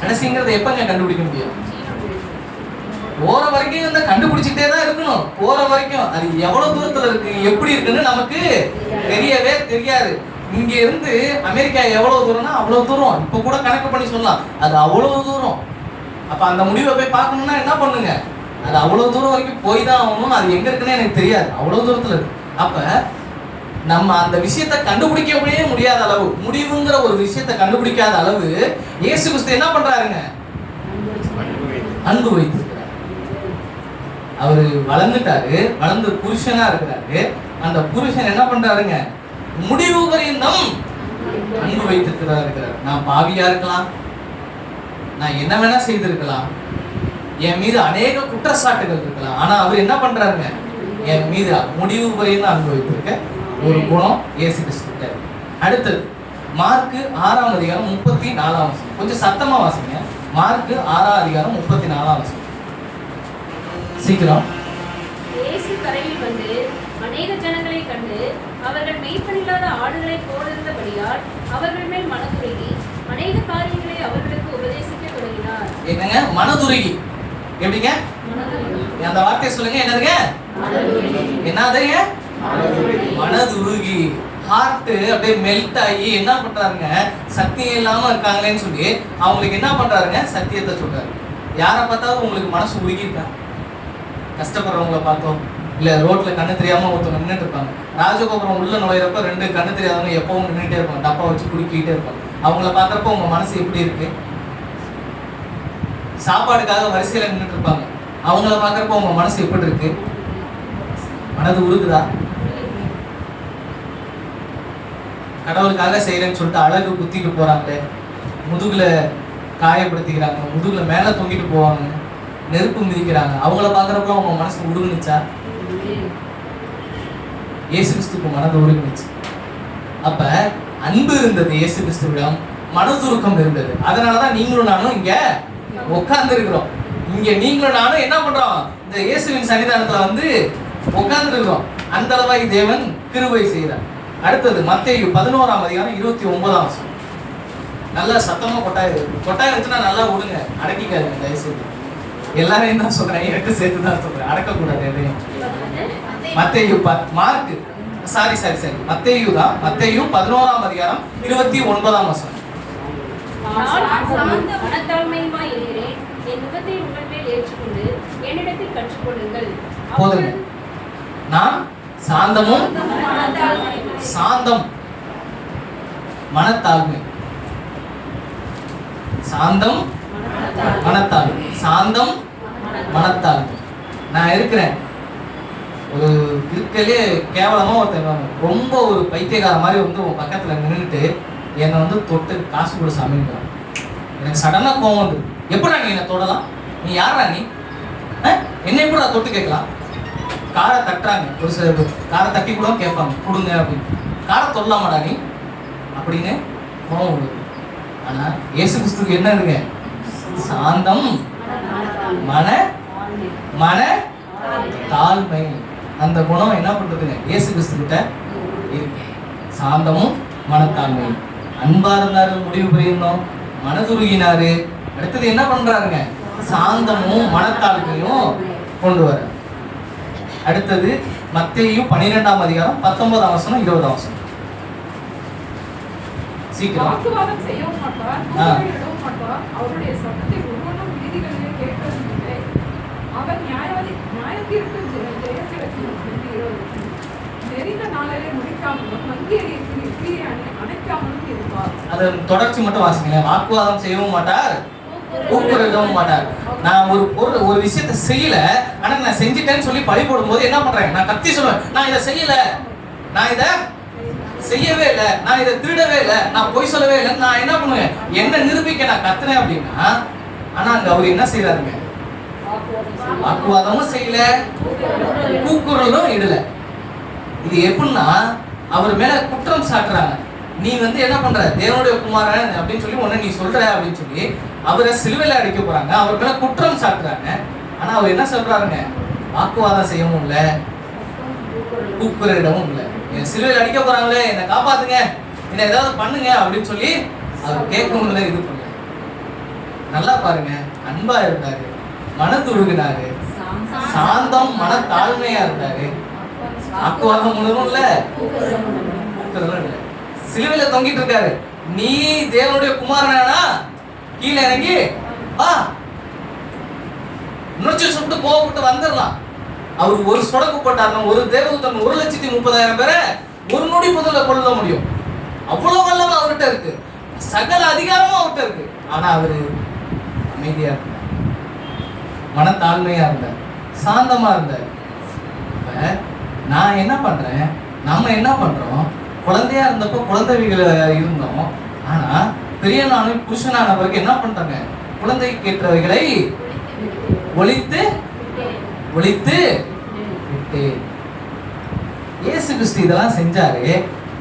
கடைசிங்கிறத எப்பங்க கண்டுபிடிக்க முடியும்? போற வரைக்கும் இந்த கண்டுபிடிச்சிட்டே தான் இருக்கணும். போற வரைக்கும் அது எவ்வளவு தூரத்துல இருக்கு, எப்படி இருக்குன்னு நமக்கு தெரியவே தெரியாது. இங்க இருந்து அமெரிக்கா எவ்வளவு தூரம்னா அவ்வளவு தூரம். இப்ப கூட கணக்கு பண்ணி சொல்லலாம், அது அவ்வளவு தூரம். அப்ப அந்த முடிவை போய் பார்க்கணும்னா என்ன பண்ணுங்க, அது அவ்வளவு தூரம் வரைக்கும் போய் தான் ஆகணும். அது எங்க இருக்குன்னு எனக்கு தெரியாது, அவ்வளவு தூரத்துல இருக்கு. அப்ப நம்ம அந்த விஷயத்தை கண்டுபிடிக்கவே முடியாத அளவு, முடிவுங்கிற ஒரு விஷயத்தை கண்டுபிடிக்காத அளவு இயேசு கிறிஸ்து என்ன பண்றாருங்க, அன்பு வைத்திருக்கிறார். அவரு வளர்ந்துட்டாரு, வளர்ந்து புருஷனா இருக்கிறாரு. அந்த புருஷன் என்ன பண்றாருங்க, முடிவு பரியந்தம் அன்பு வைத்திருக்கிறார். நான் பாவியா இருக்கலாம், நான் என்ன வேணா செய்திருக்கலாம், என் மீது அநேக குற்றச்சாட்டுகள் இருக்கலாம். ஆனா அவர் என்ன பண்றாருங்க, என் மீது முடிவு பரியந்தம் அன்பு வைத்திருக்க ஒரு குணம் இயேசு கிறிஸ்து. அடுத்தது மார்க் 6ஆம் அதிகாரம் 34ஆம் வசனம். கொஞ்சம் சத்தமா வாசிங்க. மார்க் 6ஆம் அதிகாரம் 34ஆம் வசனம். சீக்கிரம். இயேசு கரையில் வந்து அநேக ஜனங்களை கண்டு அவர்கள் மேய்ப்பனில்லாத ஆடுகளை போலிருந்தபடியால் அவர்கள் மேல் மனதுருகி அநேக காரியங்களை அவர்களுக்கு உபதேசிக்க தொடங்கினார். என்னங்க மனதுருகி? எப்படிங்க அந்த வார்த்தையை சொல்லுங்க. என்னதுங்க? என்னதுங்க? மனதுருகி. ஹார்ட் அப்படியே மெல்ட் ஆகி என்ன பண்றாருங்க, சத்தியம் இல்லாம இருக்காங்களேன்னு சொல்லி அவங்களுக்கு என்ன பண்றாருங்க, சத்தியத்தை சொல்றாரு. யாரை பார்த்தாலும் உங்களுக்கு மனசு உருகி இருக்கா? கஷ்டப்படுறவங்களை பார்த்தோம், இல்ல ரோட்ல கண்ணு தெரியாம ஒருத்தவங்க நின்றுட்டு இருப்பாங்க. ராஜகோபுரம் உள்ள நுழையிறப்ப 2 கண்ணு தெரியாதவங்க எப்பவும் நின்றுட்டே இருப்பாங்க, டப்பா வச்சு குடிக்கிட்டே இருப்பாங்க. அவங்கள பாக்குறப்ப உங்க மனசு எப்படி இருக்கு? சாப்பாடுக்காக வரிசையில நின்றுட்டு இருப்பாங்க, அவங்கள பாக்குறப்ப உங்க மனசு எப்படி இருக்கு? மனது உருகுதா? கடவுளுக்காக செய்யறேன்னு சொல்லிட்டு அழகு குத்திட்டு போறாங்களே, முதுகுல காயப்படுத்திக்கிறாங்க, முதுகுல மேல தொங்கிட்டு போவாங்க, நெருப்பு மிதிக்கிறாங்க, அவங்கள பாக்குறப்ப அவங்க மனசு உருகுனுச்சா? இயேசு கிறிஸ்துக்கு மனது உருகுனுச்சு. அப்ப அன்பு இருந்தது இயேசு கிறிஸ்துவிடம், மனதுருக்கம் இருந்தது. அதனாலதான் நீங்களும் நானும் இங்க உட்கார்ந்து இருக்கிறோம். இங்க நீங்களும் நானும் என்ன பண்றோம், இந்த இயேசுவின் சன்னிதானத்துல வந்து உட்கார்ந்து இருக்கிறோம். அந்த அளவாய் தேவன் கிருபை செய்தார். அடுத்தது மத்தேயு 11ஆம் அதிகாரம் 29ஆம் வசனம். நல்லா சத்தமா கொட்டாய் வச்சுன்னா நல்லா விடுங்க, அடக்கிக்காதுங்க தயவுசெய்து. எல்லாரையும் தான் சொல்றேன், எனக்கு சேர்த்து தான் சொல்றேன், அடக்கக்கூடாது எதையும். மத்தேயு மார்க் சாரி மத்தேயு தான். மத்தேயு 11ஆம் அதிகாரம் 29ஆம் வசனம். மனத்தாழ்மையுமாய் இருக்கிறேன், என் முகத்தை உங்கள் மேல் ஏற்றுக்கொண்டு என்னிடத்தில் கற்றுக்கொள்ளுங்கள். போதுங்க. நான் சாந்தமும் சாந்தம் மனத்தாழ்மை, சாந்தம் மனத்தாழ்மை, சாந்தம் மனத்தாழ்மை. நான் இருக்கிறேன். ஒரு இருக்கலே கேவலமா ஒருத்தன் ரொம்ப ஒரு பைத்தியக்கார மாதிரி வந்து உன் பக்கத்துல நின்றுட்டு என்னை வந்து தொட்டு காசு கொடு சாமிங்கிறான். எனக்கு சடனா கோவம் வந்து, எப்படா நீ என்னை தொடலாம்? நீ யாரா நீ? என்னை எப்படா தொட்டு கேட்கலாம்? காரை தட்டுறாங்க, ஒரு சில பேர் காரை தட்டி கூட கேட்பாங்க கொடுங்க அப்படின்னு. காரை தொடலாமாடா நீ அப்படின்னு கோவம் வருது. ஆனா இயேசு கிறிஸ்துக்கு என்ன இருக்கு? சாந்தம், மன மன தாழ்மை. அந்த குணம் என்ன பண்றதுங்க? இயேசு கிறிஸ்து கிட்ட இருக்கு. சாந்தமும் மனத்தாழ்மையும். அன்பா இருந்தாரு, முடிவு புரியுந்தோம், மனதுருகினாரு. அடுத்தது என்ன பண்றாருங்க? சாந்தமும் மனத்தாழ்மையும் கொண்டு வர. அடுத்தது மத்தேயு 12ஆம் அதிகாரம் 19ஆம் வசனம் 20ஆம் வசனம். சீக்கிரம். வாக்குவாதம் செய்யவும் மாட்டார், கூக்குரலிடவும் மாட்டார், அவருடைய சத்தத்தை ஒவ்வொன்றும் வீதிகளிலே கேட்கவில்லை. அவர் நியாயத்தீர்ப்பு ஜெயத்திற்கு நெறிந்த நாளிலே முடிக்காமலும் வங்கியை அணைக்காமலும் இருப்பார். அதன் தொடர்ச்சி மட்டும் வாசிங்களேன். வாக்குவாதம் செய்யவும் மாட்டார், கூக்குரலிடவும் மாட்டார். நான் ஒரு விஷயத்தை செய்யல, ஆனா நான் செஞ்சிட்டேன்னு சொல்லி பழி போடும்போது என்ன பண்றேன்? நான் கத்தி சொல்லுவேன், நான் இதை செய்யல, நான் இதை செய்யவே இல்லை, நான் இதை திருடவே இல்லை, நான் பொய் சொல்லவே இல்லை. நான் என்ன பண்ணுவேன்? என்ன நிரூபிக்க நான் கத்துனேன் அப்படின்னா, ஆனா அங்க அவர் என்ன செய்யறாருங்க? வாக்குவாதமும் செய்யல, கூக்குரலும் இடல. இது எப்படின்னா அவர் மேல குற்றம் சாட்டுறாங்க. நீ வந்து என்ன பண்ற? தேவனுடைய குமாரன் அப்படின்னு சொல்லி உன்னை நீ சொல்ற அப்படின்னு சொல்லி அவரை சிலுவையில அடிக்க போறாங்க. அவர் மேல குற்றம் சாட்டுறாங்க. ஆனா அவர் என்ன சொல்றாருங்க? வாக்குவாதம் செய்யவும் இல்லை, கூக்குரலிடவும் இல்லை. என் சிலுவையில் அடிக்க போறாங்களே, என்னை காப்பாத்துங்க, என்ன ஏதாவது பண்ணுங்க அப்படின்னு சொல்லி அவர் கேட்கவும் இல்லை, இது பண்ணல. நல்லா பாருங்க, அன்பா இருந்தாரு, மனதுருகினாரு, சாந்தம் மனத்தாழ்மையா இருந்தாரு, வாக்குவாதம் உணரும் இல்ல, கூக்குரலும் இல்லை. சிலுவையில தொங்கிட்டு இருக்காரு. நீ தேவனுடைய குமாரனா? கீழே இறங்கி வா, உணர்ச்சி சுட்டு கோவப்பட்டு வந்துடலாம். அவர் ஒரு சொடக்கு போட்டாருன்னா ஒரு தேவதூதன் 1,30,000 பேரை ஒரு நொடி முதல்ல கொள்ள முடியும். அவ்வளவு வல்லமை அவர்கிட்ட இருக்கு, சகல அதிகாரமும் அவர்கிட்ட இருக்கு. ஆனா அவரு அமைதியா இருந்தார், மனத்தாழ்மையா இருந்தார், சாந்தமா இருந்தார். இப்ப நான் என்ன பண்றேன்? நம்ம என்ன பண்றோம்? குழந்தையா இருந்தப்போ குழந்தைகளை இருந்தோம். ஆனா பெரிய நானும் புருஷனான பிறகு என்ன பண்றாங்க? குழந்தைக்கு ஏற்றவைகளை ஒழித்து ஒழித்து விட்டு. இயேசு கிறிஸ்து இதெல்லாம் செஞ்சாரு.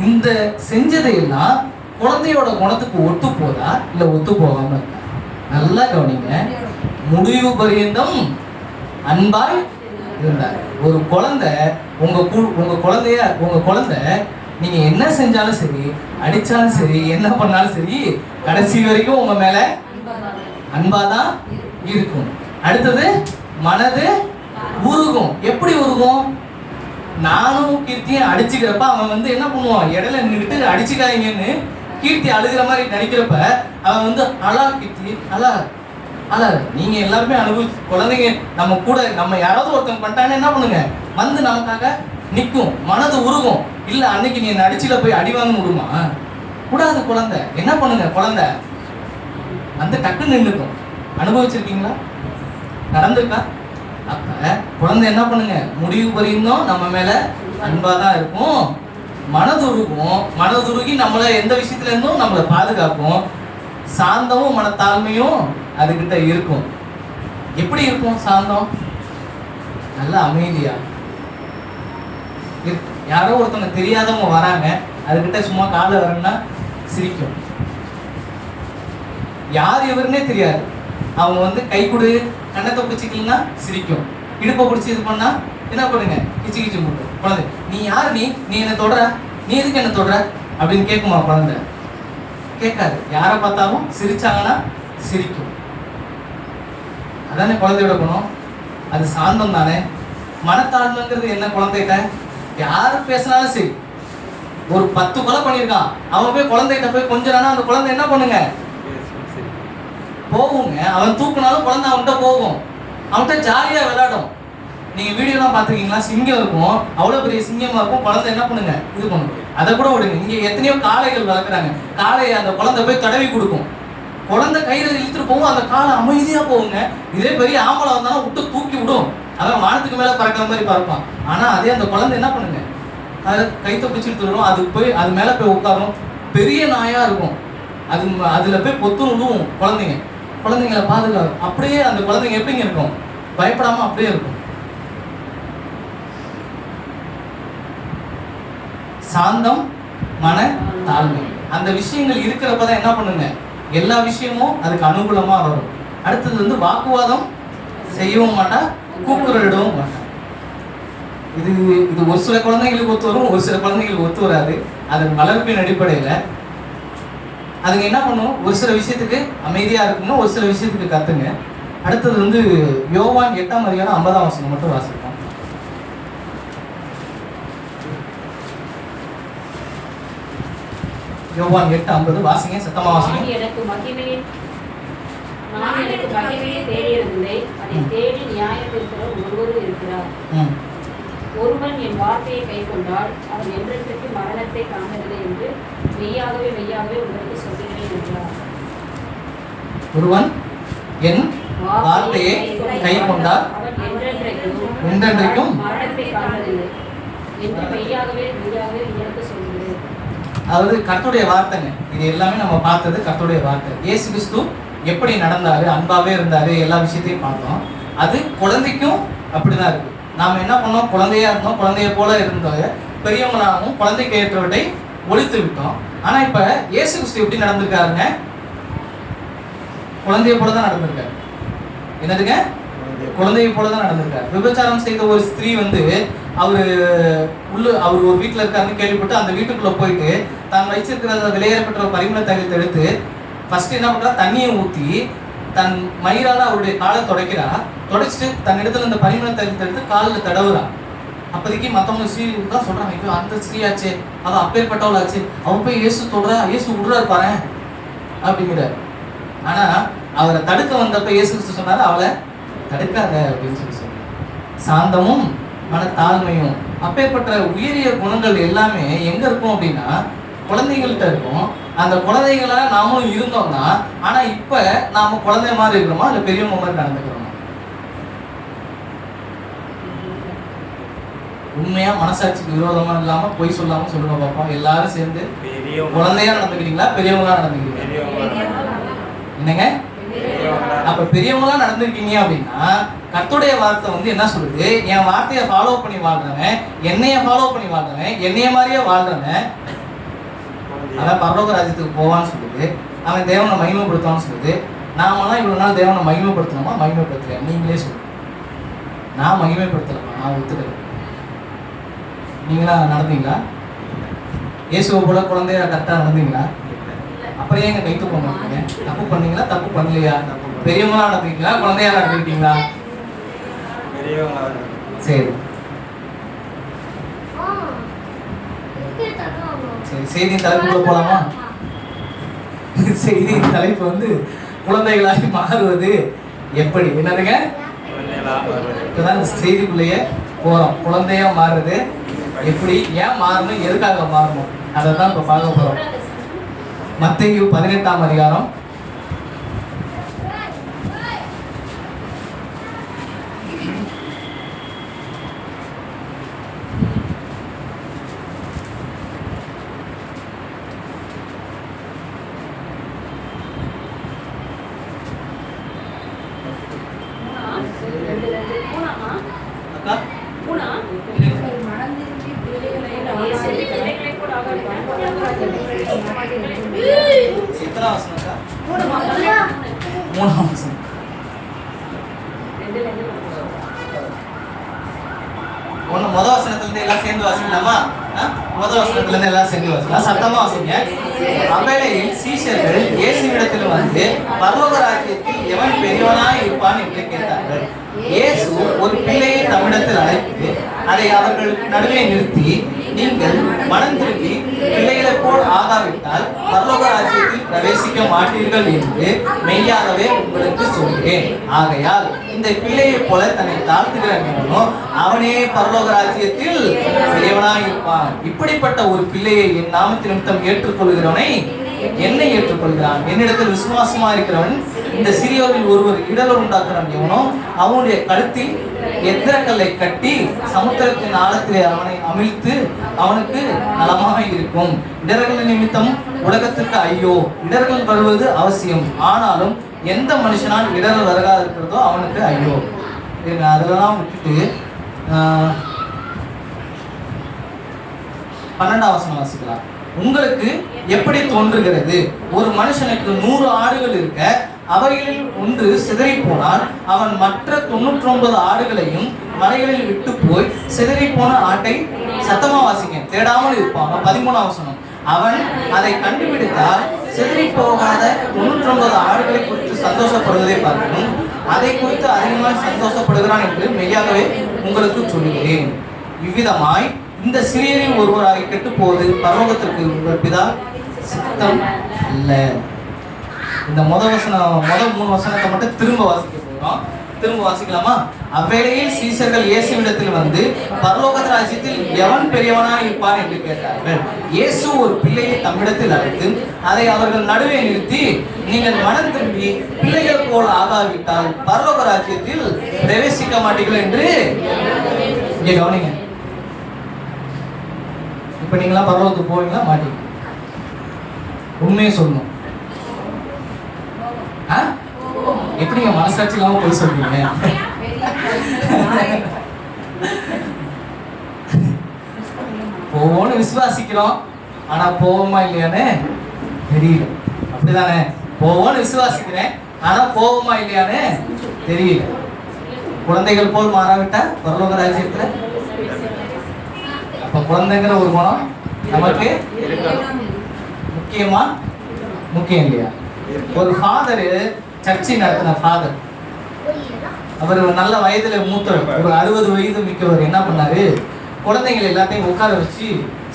இந்த செஞ்சதையெல்லாம் குழந்தையோட குணத்துக்கு ஒத்து போதா இல்ல ஒத்து போகாம இருக்கா? நல்லா கவனிங்க. முடிவு பரியந்தம் அன்பாய் இருந்தார். ஒரு குழந்தை உங்க குழந்தை நீங்க என்ன செஞ்சாலும் சரி, அடிச்சாலும் சரி, என்ன பண்ணாலும் சரி, கடைசி வரைக்கும் உங்க மேல அன்பாதான் இருக்கும். அடுத்தது மனது உருகும். எப்படி உருகும்? நானும் கீர்த்தியும் அடிச்சுக்கிறப்ப அவன் வந்து என்ன பண்ணுவான்? இடையில நின்றுட்டு அடிச்சுக்காதீங்கன்னு கீர்த்தி அழுகிற மாதிரி நடிக்கிறப்ப அவன் வந்து அழா கீர்த்தி அழா அழா. நீங்க எல்லாருமே குழந்தைங்க நம்ம கூட நம்ம யாராவது ஒருத்தன் பண்ணிட்டானே என்ன பண்ணுங்க? வந்து நமக்காக நிற்கும், மனது உருகும். இல்ல அன்னைக்கு நீ அடிச்சுல போய் அடி வாங்கன்னு விடுமா? கூடாது. குழந்தை என்ன பண்ணுங்க? குழந்தை வந்து டக்குன்னு நின்றுக்கும். அனுபவிச்சிருக்கீங்களா? நடந்திருக்கா? அப்ப குழந்தை என்ன பண்ணுங்க? முடிவு பரிந்தும் நம்ம மேல அன்பாதான் இருக்கும், மனதுருகும். மனதுருகி நம்மளை எந்த விஷயத்துல இருந்தும் நம்மளை பாதுகாக்கும். சாந்தமும் மனத்தாழ்மையும் அதுகிட்ட இருக்கும். எப்படி இருக்கும் சாந்தம்? நல்ல அமைதியா. யாரோ ஒருத்தவங்க தெரியாதவங்க வராங்க, அதுகிட்ட சும்மா காலை வரணும்னா சிரிக்கும். யார் இவருன்னே தெரியாது, அவங்க வந்து கை கொடு, கண்ணத்தை பிடிச்சிக்கலன்னா சிரிக்கும், இடுப்பை பிடிச்சி இது பண்ணா என்ன பண்ணுங்க? கிச்சு கிச்சு போட்டு. குழந்தை நீ யார்? நீ என்ன தொடர? நீ எதுக்கு என்ன தொடர அப்படின்னு கேட்குமா? குழந்தை கேட்காது. யாரை பார்த்தாலும் சிரிச்சாங்கன்னா சிரிக்கும். அதானே குழந்தையோட குணம். அது சாந்தம் தானே. மனத்தாழ்மைங்கிறது என்ன? குழந்தைகிட்ட யாரு பேசினாலும் சரி, ஒரு 10 கொலை பண்ணியிருக்கான், அவன் போய் குழந்தைகிட்ட போய் கொஞ்ச நாள் அந்த குழந்தை என்ன பண்ணுங்க? போகுங்க. அவன் தூக்குனாலும் குழந்தை அவன்கிட்ட போகும், அவன்கிட்ட ஜாலியா விளையாடும். நீங்க வீடியோலாம் பார்த்துருக்கீங்களா? சிங்கம் இருக்கும், அவ்வளவு பெரிய சிங்கமா இருக்கும், குழந்தை என்ன பண்ணுங்க? இது பண்ணும். அதை கூட விடுங்க, இங்க எத்தனையோ காளைகள் வளர்க்குறாங்க. காளையை அந்த குழந்தை போய் தடவி கொடுக்கும், குழந்தை கையில இழுத்துட்டு போகும், அந்த காலை அமைதியா போகுங்க. இதே பெரிய ஆம்பளை வந்தாலும் விட்டு தூக்கி விடும், அவன் வானத்துக்கு மேல பறக்கிற மாதிரி பறப்பான். ஆனா அதே அந்த குழந்தை என்ன பண்ணுங்க, அதை கைத்த பிடிச்சிட்டு வரும், அதுக்கு போய் அது மேல போய் உட்காரும். பெரிய நாயா இருக்கும், அதுல போய் பொத்து விழுவும். குழந்தைங்களை பாதுகாக்கும். அப்படியே அந்த குழந்தைங்க எப்படிங்க இருக்கும், பயப்படாம அப்படியே இருக்கும். சாந்தம், மன தாழ்மை, அந்த விஷயங்கள் இருக்கிறப்பதான் என்ன பண்ணுங்க, எல்லா விஷயமும் அதுக்கு அனுகூலமா வரும். அடுத்தது வந்து வாக்குவாதம் செய்யவும் மாட்டா, கூக்குரலிடவும் மாட்டா. இது ஒரு சில குழந்தைங்களுக்கு ஒத்து வரும், ஒரு சில குழந்தைங்களுக்கு ஒத்து வராது. அதன் வளர்ப்பின் அடிப்படையில அதுங்க என்ன பண்ணும், ஒரு சில விஷயத்துக்கு அமைதியா இருக்கணும், ஒரு சில விஷயத்துக்கு கத்துங்க. அடுத்தது வந்து யோவான் 8:50 மட்டும் வாசிப்போம். யோவான் 8:50 வாசிங்க, சத்தமா வாசிங்க. நான் எனக்கு மகிமையை தேடியதில்லை, அதை தேடி நியாயம் இருக்கிற ஒருவரும் இருக்கிறார். ஒருவன் என் வார்த்தையை கை கொண்டால் அவன் என்றென்றைக்கு மரணத்தை காணவில்லை என்று மெய்யாகவே உங்களுக்கு சொல்கிறேன் என்றார். ஒருவன் என் வார்த்தையை கை கொண்டால் அவன் என்றென்றைக்கும் மரணத்தை காணவில்லை என்று மெய்யாகவே உங்களுக்கு சொல்கிறேன். அதாவது கர்த்தருடைய வார்த்தைங்க. இது எல்லாமே நம்ம பார்த்தது கர்த்தருடைய வார்த்தை. இயேசு கிறிஸ்து எப்படி நடந்தாரு, அன்பாவே இருந்தாரு, எல்லா விஷயத்தையும் பார்த்தோம். அது குழந்தைக்கும் அப்படிதான் இருக்கு. நாம என்ன பண்ணோம், குழந்தையா இருந்தோம், குழந்தைய போல இருந்தோம், பெரியவங்களாகவும் குழந்தைக்கு ஏற்றவற்றை ஒழித்து விட்டோம். ஆனா இப்ப இயேசு கிறிஸ்து எப்படி நடந்திருக்காருங்க, குழந்தைய போலதான் நடந்திருக்காரு. என்னதுங்க, குழந்தைய போலதான் நடந்திருக்காரு. விபச்சாரம் செய்த ஒரு ஸ்திரீ வந்து அவர் ஒரு வீட்டுல இருக்காருன்னு கேள்விப்பட்டு அந்த வீட்டுக்குள்ள போயிட்டு தான் வச்சிருக்கிற விலையேறப்பட்ட பரிமள தைலத்தை எடுத்து ஃபர்ஸ்ட் என்ன பண்றா, தண்ணியை ஊத்தி தன் மயிரால அவருடைய காலை தொடச்சிட்டு தன் இடத்துல இந்த பரிமள தைலத்தை எடுத்து காலில் தடவுறா. அப்போதைக்கு மற்றவங்க ஸ்ரீ தான் சொல்றாங்க, ஐயோ அந்த ஸ்ரீயாச்சே, அவ அப்பேற்பட்டவளாச்சு, அவன் போய் இயேசு தொடுறா, இயேசு விடுறாரு பாரு அப்படிங்கிறாரு. ஆனா அவரை தடுக்க வந்தப்ப இயேசு கிறிஸ்து சொன்னாரு, அவளை தடுக்காத அப்படின்னு சொல்லி சொன்னார். சாந்தமும் மன தாழ்மையும், அப்பேற்பட்ட உயரிய குணங்கள் எல்லாமே எங்க இருக்கும் அப்படின்னா குழந்தைகள்கிட்ட இருக்கும். அந்த குழந்தைகளா நாமளும் இருந்தோம்னா, ஆனா இப்ப நாம குழந்தை மாதிரி இருக்கிறோமா இல்ல பெரியவங்க மாதிரி நடந்துக்கிறோமா? உண்மையா மனசாட்சிக்கு விரோதமா இல்லாம பொய் சொல்லாம சொல்லுங்க பாப்போம். எல்லாரும் சேர்ந்து குழந்தையா நடந்துக்கிறீங்களா பெரியவங்களா நடந்துக்கிறீங்களா? என்னங்க, அப்ப பெரியவங்களா நடந்திருக்கீங்க அப்படின்னா கர்த்தருடைய வார்த்தை வந்து என்ன சொல்லுது, என் வார்த்தையை ஃபாலோ பண்ணி வாழ்றவன், என்னைய ஃபாலோ பண்ணி வாழ்றவன், என்னைய மாதிரியே வாழ்றவன் அவன் பரலோக ராஜ்யத்துக்கு போவான்னு சொல்லுது. அவன் தேவனை மகிமைப்படுத்துவான்னு சொல்லுது. நாமெல்லாம் இவ்வளவு நாள் தேவனை மகிமைப்படுத்தணுமா? மகிமைப்படுத்தல. நீங்களே சொல்லுங்க. நான் மகிமைப்படுத்தலமா, நான் ஒத்துக்கிறேன். நீங்களா நடந்தீங்களா? இயேசுவை போல குழந்தைய கரெக்டா நடந்தீங்களா? அப்புறம் ஏங்க கைத்து போக மாட்டீங்க? தப்பு பண்ணீங்களா தப்பு பண்ணலையா? பெரியவங்களா நடந்துக்கீங்களா குழந்தையா நடந்துக்கிட்டீங்களா? சரி சரி, செய்தியின் தலைப்புக்குள்ள போலாமா? செய்தியின் தலைப்பு வந்து குழந்தைகளாகி மாறுவது எப்படி. என்னதுங்க, இப்பதான் செய்திக்குள்ளேயே போறோம். குழந்தையா மாறுறது எப்படி, ஏன் மாறணும், எதுக்காக மாறணும், அதை தான் இப்ப பார்க்க போறோம். மத்தேயு 18ஆம் அதிகாரம் 3ஆம் வசனம். முதல் வசனத்துல இருந்து எல்லாம் சேர்ந்து வாசிக்கலாமா? முதல் வசனத்துல இருந்து எல்லாம் சேர்ந்து வாசிக்கலாம். சத்தமா வாசிங்க. அவ்வேளையில் சீஷர்கள் இயேசுவிடத்தில் வந்து பரலோக ராஜ்யத்தில் எவன் பெரியவனாய் இருப்பான் என்று கேட்டார்கள். இயேசு ஒரு பிள்ளையை தம்மிடத்தில் அழைத்து அதை அவர்கள் நடுவே நிறுத்தி, நீங்கள் மனம் திரும்பி பிள்ளைகளை போல் ஆகாவிட்டால் பரலோக ராஜ்யத்தில் பிரவேசிக்க மாட்டீர்கள் என்று மெய்யாகவே உங்களுக்கு சொல்கிறேன். ஆகையால் இந்த பிள்ளையை போல தன்னை தாழ்த்துகிறவனோ அவனே பரலோக ராஜ்யத்தில் பெரியவனாய் இருப்பான். இப்படிப்பட்ட ஒரு பிள்ளையை என் நாமத்து நிமித்தம் ஏற்றுக்கொள்கிறவனை என்னை ஏற்றுக்கொள்கிறான். என்னிடத்தில் விசுவாசமா இருக்கிறவன் இந்த சிறியோரில் ஒருவர் இடர் உண்டாக்குறான் எவனோ அவனுடைய கழுத்தில் எந்திரக்கல்லை கட்டி சமுத்திரத்தின் ஆழத்திலே அவனை அமிழ்த்து அவனுக்கு நலமாக இருக்கும். இடர்கள் நிமித்தம் உலகத்திற்கு ஐயோ, இடர்கள் வருவது அவசியம், ஆனாலும் எந்த மனுஷனால் இடர்கள் வருகாது இருக்கிறதோ அவனுக்கு ஐயோ. அதெல்லாம் விட்டுட்டு 12ஆம் வசனம் வாசிக்கலாம். உங்களுக்கு எப்படி தோன்றுகிறது? ஒரு மனுஷனுக்கு 100 ஆடுகள் இருக்க அவைகளில் ஒன்று சிதறி போனால் அவன் மற்ற 99 ஆடுகளையும் மலைகளில் விட்டு போய் சிதறி போன ஆட்டை சத்தமா வாசிக்க தேடாமல் இருப்பான். 13ஆம் வசனம். அவன் அதை கண்டுபிடித்தால் சிதறி போகாத 99 ஆடுகளை குறித்து சந்தோஷப்படுவதை பார்க்கணும், அதை குறித்து அதிகமாக சந்தோஷப்படுகிறான் என்று மெய்யாகவே உங்களுக்கு சொல்லுகிறேன். இவ்விதமாய் இந்த சிறியரில் ஒருவராக கெட்டு போவது பரலோகத்திற்கு உங்கள் பிதா சித்தம் அல்ல. இந்த முதல் 3 வசனத்தை மட்டும் திரும்ப வாசிக்க போகிறோம். திரும்ப வாசிக்கலாமா? அவ்வேளையில் சீசர்கள் இயேசுவிடத்தில் வந்து பரலோக ராஜ்யத்தில் எவன் பெரியவனாய் இருப்பான் என்று கேட்டார்கள். இயேசு ஒரு பிள்ளையை தம்மிடத்தில் அழைத்து அதை அவர்கள் நடுவே நிறுத்தி, நீங்கள் மனம் திரும்பி பிள்ளைகள் போல் ஆகாவிட்டால் பரலோக ராஜ்யத்தில் பிரவேசிக்க மாட்டீர்கள் என்று. இங்கே கவனிங்க, இப்ப நீங்களாம் பரலோகத்துக்கு போவீங்களா மாட்டீங்க? உண்மையை சொல்லணும். எப்படிங்க மனசாட்சி இல்லாம போய் சொல்றீங்க? போவோன்னு விசுவாசிக்கிறோம், ஆனா போவோமா இல்லையானே தெரியல. அப்படிதானே? போவோன்னு விசுவாசிக்கிறேன், ஆனா போவோமா இல்லையானே தெரியல. குழந்தைகள் போல் மாறாவிட்டா பரலோக ராஜ்யத்துல. அப்ப குழந்தைங்கிற ஒரு குணம் நமக்கு முக்கியமா? முக்கியம் இல்லையா? ஒரு ஃபாதரு, சர்ச்சை நடத்தின ஃபாதர், அவர் நல்ல வயதுல மூத்தவர், ஒரு 60 வயது மிக்கவர், என்ன பண்ணாரு, குழந்தைகள் எல்லாத்தையும் உட்கார வச்சு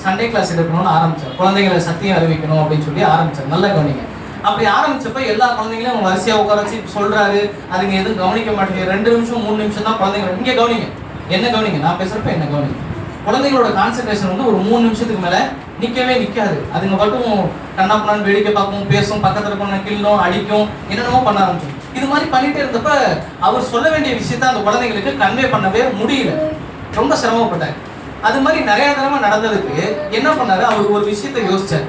சண்டே கிளாஸ் எடுக்கணும்னு ஆரம்பிச்சார். குழந்தைகளை சத்தியம் அறிவிக்கணும் அப்படின்னு சொல்லி ஆரம்பிச்சார். நல்லா கவனிங்க. அப்படி ஆரம்பிச்சப்ப எல்லா குழந்தைங்களையும் வரிசையா உட்கார வச்சு சொல்றாரு. அதுங்க எதுவும் கவனிக்க மாட்டேங்குது. 2 நிமிஷம் 3 நிமிஷம் தான் குழந்தைங்க. இங்க கவனிங்க, என்ன கவனிங்க, நான் பேசுறப்ப என்ன கவனிங்க. குழந்தைங்களோட கான்சென்ட்ரேஷன் வந்து ஒரு 3 நிமிஷத்துக்கு மேல நிக்கவே நிக்காது. அதுங்க மட்டும் கண்ணா பண்ணான்னு வேடிக்கை பார்க்கும், பேசும், பக்கத்துல இருக்கவங்க கிள்ளும், அடிக்கும், என்னென்னமோ பண்ண ஆரம்பிச்சோம். இது மாதிரி பண்ணிட்டே இருந்தப்ப அவர் சொல்ல வேண்டிய விஷயத்த அந்த குழந்தைங்களுக்கு கன்வே பண்ணவே முடியல. ரொம்ப சிரமப்பட்டார். அது மாதிரி நிறைய தடவை நடந்ததுக்கு என்ன பண்ணாரு, அவர் ஒரு விஷயத்த யோசிச்சார்.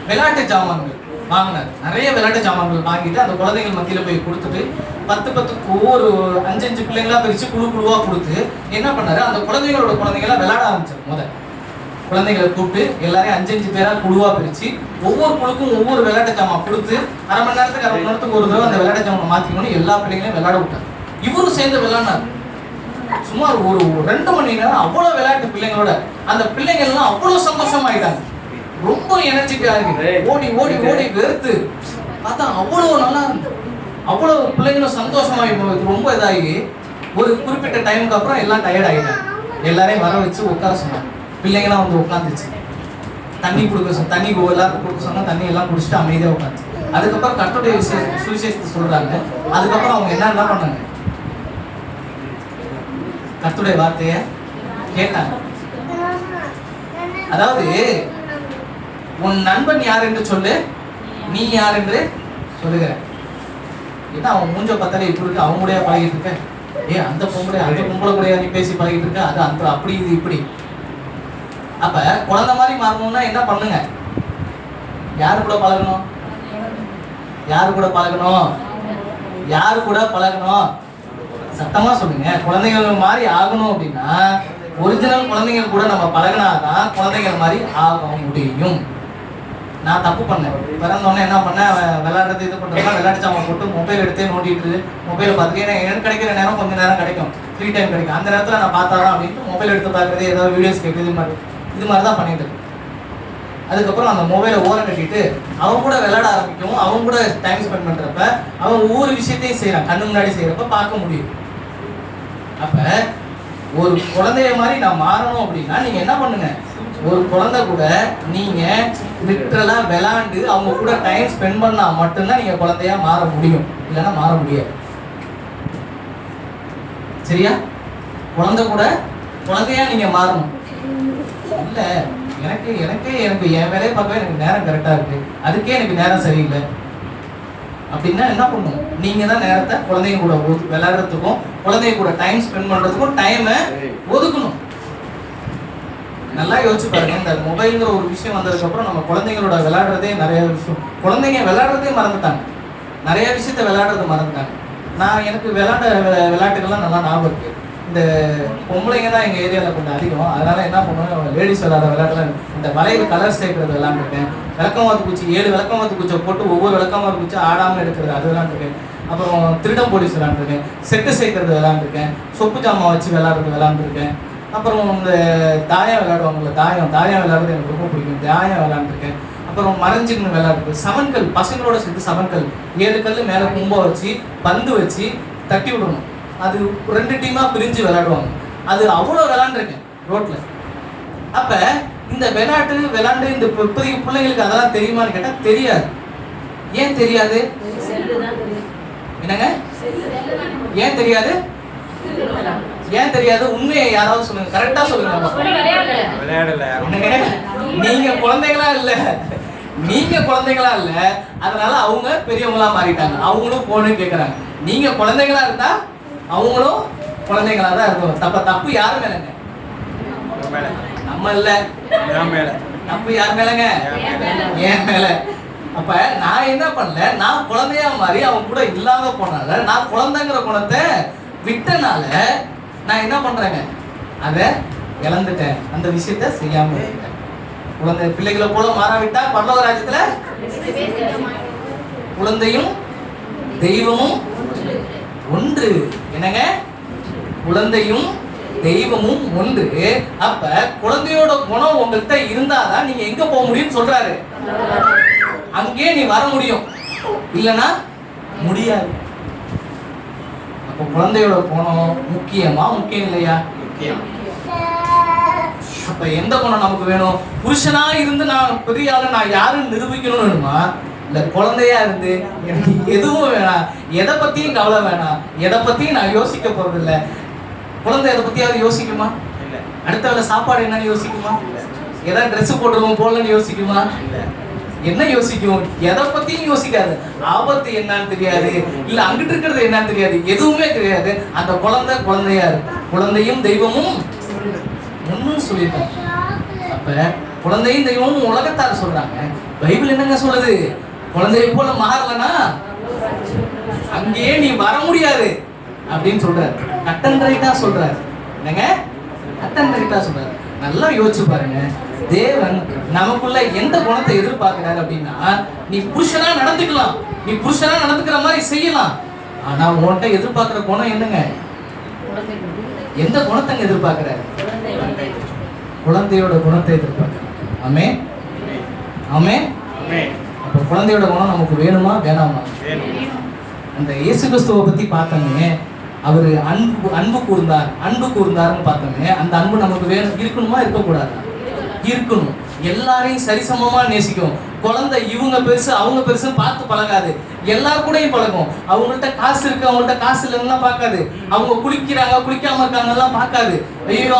விளையாட்டு ஜாமான்கள் வாங்கினார். நிறைய விளையாட்டு ஜாமான்கள் வாங்கிட்டு அந்த குழந்தைகள் மத்தியில போய் கொடுத்துட்டு 10 ஒவ்வொரு 5 பிள்ளைங்களா பிரிச்சு குழுவா கொடுத்து என்ன பண்ணாரு, அந்த குழந்தைங்களா விளையாட ஆரம்பிச்சார். குழந்தைகளை கூப்பிட்டு எல்லாரையும் 5 பேரா குழுவா பிரிச்சு ஒவ்வொரு குழுக்கும் ஒவ்வொரு விளையாட்டு ஜாமான் கொடுத்து அரை மணி நேரத்துக்கு ஒரு தடவை அந்த விளையாட்டு ஜாமான் மாத்திக்கணும்னு எல்லா பிள்ளைங்களையும் விளையாட விட்டார். இவரும் சேர்ந்து விளையாடினார். சுமார் ஒரு 2 மணி நேரம் அவ்வளவு விளையாட்டு பிள்ளைங்களோட. அந்த பிள்ளைங்க எல்லாம் அவ்வளவு சந்தோஷமாயிட்டாங்க. ரொம்ப எனர்ஜிக்கா இருக்கு. ஓடி ஓடி ஓடி வெறுத்து பார்த்தா அவ்வளவு நல்லா இருந்துச்சு. அவ்வளவு பிள்ளைங்களும் சந்தோஷமாயி ரொம்ப இதாகி ஒரு குறிப்பிட்ட டைமுக்கு அப்புறம் எல்லாம் டயர்ட் ஆகிட்டாங்க. எல்லாரையும் வர வச்சு உட்கார சொன்னாங்க. பிள்ளைங்களாம் வந்து உட்காந்துச்சு. தண்ணி கொடுக்க சொன்ன, தண்ணி எல்லாருக்கும் கொடுக்க சொன்னா தண்ணி எல்லாம் குடிச்சிட்டு அமைதியாக உட்காந்துச்சு. அதுக்கப்புறம் கர்த்தருடைய சுவிசேஷத்தை சொல்றாங்க. அதுக்கப்புறம் அவங்க என்ன பண்ணாங்க, கர்த்தருடைய வார்த்தைய கேட்டாங்க. அதாவது உன் நண்பன் யார் என்று சொல்லு, நீ யார் என்று சொல்லுகிற. ஏன்னா அவன் மூஞ்ச பார்த்தாலே இப்படி இருக்கு, அவங்க கூட பழகிட்டு இருக்க. அந்த பொம்பளை கூட நீ பேசி பழகிட்டு இருக்க, அது அந்த அப்படி இது இப்படி. அப்ப குழந்தை மாதிரி மாறணும்னா என்ன பண்ணுங்க, யாரு கூட பழகணும், யாரு கூட பழகணும், யாரு கூட பழகணும், சத்தமா சொல்லுங்க. குழந்தைகள் மாதிரி ஆகணும் அப்படின்னா ஒரிஜினல் குழந்தைகள் கூட நம்ம பழகினாதான் குழந்தைகள் மாதிரி ஆக முடியும். நான் தப்பு பண்ணேன். பிறந்தோடனே என்ன பண்ணேன், விளையாடுறது இது பண்ணுறதுனா விளையாட்டு சாமான் போட்டு மொபைல் எடுத்தே நோட்டிட்டு மொபைலை பார்த்துட்டு எனக்கு கிடைக்கிற நேரம் கொஞ்சம் நேரம் கிடைக்கும், ஃப்ரீ டைம் கிடைக்கும், அந்த நேரத்தில் நான் பார்த்தாதான் அப்படின்ட்டு மொபைல் எடுத்து பார்க்குறது, ஏதாவது வீடியோஸ் கேட்குறது, இது மாதிரி தான் பண்ணிட்டு இருக்கேன். அதுக்கப்புறம் அந்த மொபைலை ஓரம் கட்டிட்டு அவங்க கூட விளையாட ஆரம்பிக்கும். அவங்க கூட டைம் ஸ்பெண்ட் பண்ணுறப்ப அவன் ஒவ்வொரு விஷயத்தையும் செய்கிறான், கண்ணு முன்னாடி செய்கிறப்ப பார்க்க முடியும். அப்போ ஒரு குழந்தைய மாதிரி நான் மாறணும் அப்படின்னா நீங்கள் என்ன பண்ணுங்க, ஒரு குழந்தை கூட நீங்க லிட்டரலா விளையாண்டு அவங்க கூட டைம் ஸ்பெண்ட் பண்ணா மட்டும்தான் நீங்க குழந்தையா மாற முடியும், இல்லைன்னா மாற முடியாது. சரியா? குழந்தை கூட குழந்தையா நீங்க மாறணும். இல்ல எனக்கு என் வேலையை பார்க்கவே எனக்கு நேரம் கரெக்டா இருக்கு, அதுக்கே எனக்கு நேரம் சரியில்லை, அப்படின்னா என்ன பண்ணணும்? நீங்க தான் நேரத்தை குழந்தைங்க கூட விளையாடுறதுக்கும் குழந்தைங்க கூட டைம் ஸ்பெண்ட் பண்றதுக்கும் டைமை ஒதுக்கணும். நல்லா யோசிச்சு பாருங்க. இந்த மொபைல்ங்கிற ஒரு விஷயம் வந்ததுக்கு அப்புறம் நம்ம குழந்தைங்களோட விளையாடுறதே நிறைய விஷயம், குழந்தைங்க விளையாடுறதே மறந்துட்டாங்க, நிறைய விஷயத்த விளையாடுறது மறந்துட்டாங்க. நான் எனக்கு விளையாட்டுகள்லாம் நல்லா ஞாபகம் இருக்கு. இந்த பொம்பளைங்க தான் எங்கள் ஏரியாவில் கொஞ்சம் அதிகம். அதனால என்ன பண்ணுவேன், லேடிஸ் விளையாட விளையாட்டுல இந்த வளையல் கலர் சேர்க்கறது விளையாண்டுருக்கேன். விளக்கமாத்து பூச்சி 7 விளக்கமாத்து பூச்சியை போட்டு ஒவ்வொரு விளக்கமாத்து பூச்சி ஆடாமல் எடுக்கிறது அது விளையாண்டுருக்கேன். அப்புறம் திருடம் போலீஸ் விளையாண்டுருக்கேன். செட்டு சேர்க்கறது விளையாண்டுருக்கேன். சொப்பு ஜாமான் வச்சு விளையாடுறது விளையாண்டுருக்கேன். அப்புறம் இந்த தாயம் விளையாடுவாங்கல்ல, தாயம் விளையாடுறது எனக்கு ரொம்ப பிடிக்கும். தாயம் விளையாண்டுருக்கேன். அப்புறம் மறைஞ்சின்னு விளையாடுறது, சமன்கள் பசங்களோட சேர்த்து சமன்கள் 7 கல் மேலே கும்ப வச்சு பந்து வச்சு தட்டி விடணும். அது 2 டீமாக பிரிஞ்சு விளையாடுவாங்க. அது அவ்வளோ விளையாண்டுருக்கேன் ரோட்டில். அப்போ இந்த விளையாண்டு இந்த இப்போதைக்கு பிள்ளைங்களுக்கு அதெல்லாம் தெரியுமான்னு கேட்டால் தெரியாது. ஏன் தெரியாது? என்னங்க ஏன் தெரியாது? ஏன் தெரியாது? உண்மையை யாராவது சொல்லுங்க, கரெக்டா சொல்லுங்க. நீங்க குழந்தைகளா இல்ல, அதனால அவங்க பெரியவங்களா மாறிட்டாங்க. அவங்களும் போன்னு கேக்குறாங்க. நீங்க குழந்தைகளா இருந்தா அவங்களும் குழந்தைகளா தான் இருக்கும். தப்பு யாரு மேலங்க? நம்ம இல்ல, தப்பு யார் மேலங்க? ஏன் மேல. அப்ப நான் என்ன பண்ணல, நான் குழந்தையா மாறி அவங்க கூட இல்லாம போனால, நான் குழந்தைங்கிற குணத்தை விட்டனால நான் என்ன பண்றேங்க, அதை இழந்துட்டேன். அந்த விஷயத்த செய்யாம இருக்கேன். குழந்தை பிள்ளைகளை போல மாறாவிட்டா பரலோக ராஜ்யத்துல குழந்தையும் தெய்வமும் ஒன்று. என்னங்க? குழந்தையும் தெய்வமும் ஒன்று. அப்ப குழந்தையோட குணம் உங்கள்கிட்ட இருந்தாதான் நீங்க எங்க போக முடியும்னு சொல்றாரு. அங்கே நீ வர முடியும், இல்லைன்னா முடியாது. அப்ப குழந்தையோட குணம் முக்கியம் இல்லையா? முக்கியம். அப்ப எந்த குணம் நமக்கு வேணும்? புருஷனா இருந்து நான் பெரிய ஆளு, நான் யாருன்னு நிரூபிக்கணும்னு வேணுமா? இல்ல குழந்தையா இருந்து எனக்கு எதுவும் வேணாம், எதை பத்தியும் கவலை வேணாம், எதை பத்தியும் நான் யோசிக்க போறது இல்லை. குழந்தை எதை பத்தியாவது யோசிக்குமா? அடுத்த வேலை சாப்பாடு என்னன்னு யோசிக்குமா? ஏதாவது ட்ரெஸ் போட்டுருவோம் போலன்னு யோசிக்குமா? என்ன யோசிக்கும்? எதை பத்தியும் யோசிக்காது. ஆபத்து என்னன்னு தெரியாது, இல்ல அங்கிட்டு இருக்கிறது என்னன்னு தெரியாது, எதுவுமே தெரியாது. அந்த குழந்தையா இருக்கு. குழந்தையும் தெய்வமும் ஒன்னும் சொல்லியிருக்காங்க. அப்ப குழந்தையும் தெய்வமும் உலகத்தார் சொல்றாங்க. பைபிள் என்னங்க சொல்லுது? குழந்தையை போல மாறலன்னா அங்கேயே நீ வர முடியாது அப்படின்னு சொல்றாரு. கட்டன் ரைட்டா சொல்றாரு. என்னங்க? கட்டன் ரைட்டா சொல்றாரு. நல்லா யோசிச்சு பாருங்க. தேவன் நமக்குள்ள எந்த குணத்தை எதிர்பார்க்கிறாரு அப்படின்னா, நீ புருஷனா நடந்துக்கலாம், நீ புருஷனா நடந்துக்கிற மாதிரி செய்யலாம். ஆனா உன்கிட்ட எதிர்பார்க்கிற குணம் என்னங்க? எந்த குணத்தை எதிர்பார்க்கிறாரு? குழந்தையோட குணத்தை எதிர்பார்க்கிறார். ஆமென், ஆமென். அப்ப குழந்தையோட குணம் நமக்கு வேணுமா வேணாமா? அந்த இயேசு கிறிஸ்துவை பத்தி பார்த்தோமே, அவர் அன்பு கூர்ந்தார்னு பார்த்தோமே. அந்த அன்பு நமக்கு வேணும், இருக்கணுமா இருக்கக்கூடாது? இருக்கணும். எல்லாரையும் சரிசமமா நேசிக்கும். குழந்தை இவங்க பெருசு அவங்க பெருசுன்னு பார்த்து பழகாது, எல்லாரும் கூடயும் பழகும். அவங்கள்ட்ட காசு இருக்கு அவங்கள்ட்ட காசு இல்லைன்னா பார்க்காது. அவங்க குளிக்கிறாங்க குளிக்காம இருக்காங்கலாம் பார்க்காது. ஐயோ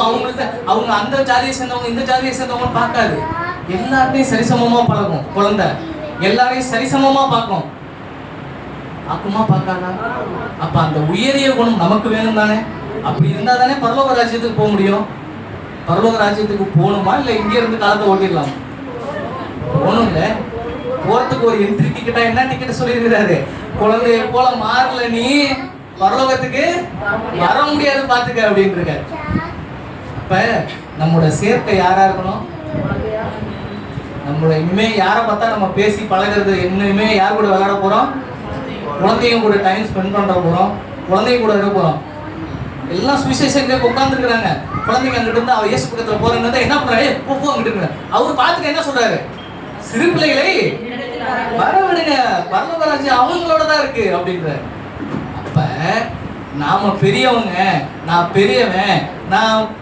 அவங்க அந்த ஜாதியை சேர்ந்தவங்க இந்த ஜாதியை சேர்ந்தவங்க பார்க்காது. எல்லார்ட்டையும் சரிசமமா பழகும். குழந்தை எல்லாரையும் சரிசமமா பார்க்கும். பார்க்குமா பார்க்காதா? அப்ப அந்த உயரிய குணம் நமக்கு வேணும் தானே? அப்படி இருந்தா தானே பரலோக ராஜ்யத்துக்கு போக முடியும். பரலோக ராஜ்யத்துக்கு போகணுமா இல்லை இங்கே இருந்து காலத்தை ஓட்டிடலாம்? போகணும் இல்லை. போறதுக்கு ஒரு என்ட்ரி டிக்கெட்டா என்ன டிக்கெட் சொல்லியிருக்கிறாரு? குழந்தைய போல மாறல நீ பரலோகத்துக்கு வர முடியாது பாத்துக்க அப்படின்னு இருக்காரு. அப்ப நம்மளோட சேர்க்கை யாரா இருக்கணும்? நம்மளோட இனிமே யாரை பார்த்தா நம்ம பேசி பழகிறது, இனிமே யார் கூட விளையாட போறோம்? குழந்தையும் கூட டைம் ஸ்பெண்ட் பண்ற போறோம், குழந்தையும் கூட இருக்க போறோம். எல்லாம் சுவிசேஷங்க உட்கார்ந்துருக்காங்க. குழந்தைங்க அங்கிட்டு இருந்து அவ இயேசு பக்கத்துல போறேன்னு என்ன பண்றாரு? போ அங்கிட்டு இருக்க. அவரு பார்த்துக்க என்ன சொல்றாரு? சிறு பிள்ளைகளை வர விடுங்க, பரலோக ராஜ்யம் அவங்களோட தான் இருக்கு அப்படின்றாரு. அப்ப நாம பெரியவங்க, நான் பெரியவன்,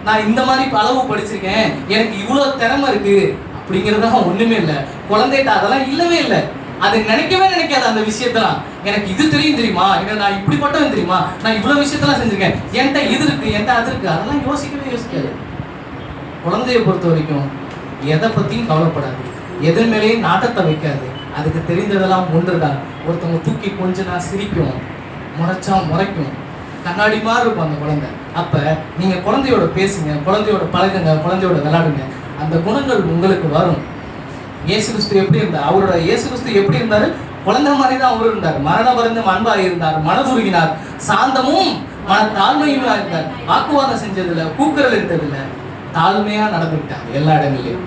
நான் இந்த மாதிரி அளவு படிச்சிருக்கேன், எனக்கு இவ்வளவு திறமை இருக்கு அப்படிங்கிறதெல்லாம் ஒண்ணுமே இல்லை. குழந்தைகிட்ட அதெல்லாம் இல்லவே இல்லை. அது நினைக்கவே நினைக்காது. அந்த விஷயத்தெல்லாம் எனக்கு இது தெரியுமா, எனக்கு நான் இப்படிப்பட்டவன் தெரியுமா, நான் இவ்வளவு விஷயத்தெல்லாம் செஞ்சிருக்கேன், என்கிட்ட இது இருக்கு என்கிட்ட அது இருக்கு, அதெல்லாம் யோசிக்காது. குழந்தைய பொறுத்த வரைக்கும் எதை பத்தியும் கவலைப்படாது, எதன் மேலேயும் நாட்டத்தை வைக்காது. அதுக்கு தெரிந்ததெல்லாம் ஒன்றுதான். ஒருத்தவங்க தூக்கி கொஞ்சனா சிரிக்கும், முறைச்சா முறைக்கும், கண்ணாடி மாதிரி இருக்கும் அந்த குழந்தை. அப்ப நீங்க குழந்தையோட பேசுங்க, குழந்தையோட பழகுங்க, குழந்தையோட விளையாடுங்க, அந்த குணங்கள் உங்களுக்கு வரும். இயேசு கிறிஸ்து எப்படி இருந்தார்? அவரோட இயேசு கிறிஸ்து எப்படி இருந்தாரு? குழந்தை மாதிரி தான் அவரு இருந்தார். மரண பரிந்தும் அன்பாக இருந்தார், மனதுருகினார், சாந்தமும் மன தாழ்மையுமா இருந்தார். வாக்குவாதம் செஞ்சதில்லை, கூக்குரல் இட்டதில்லை, தாழ்மையா நடந்துக்கிட்டார் எல்லா இடங்களையும்.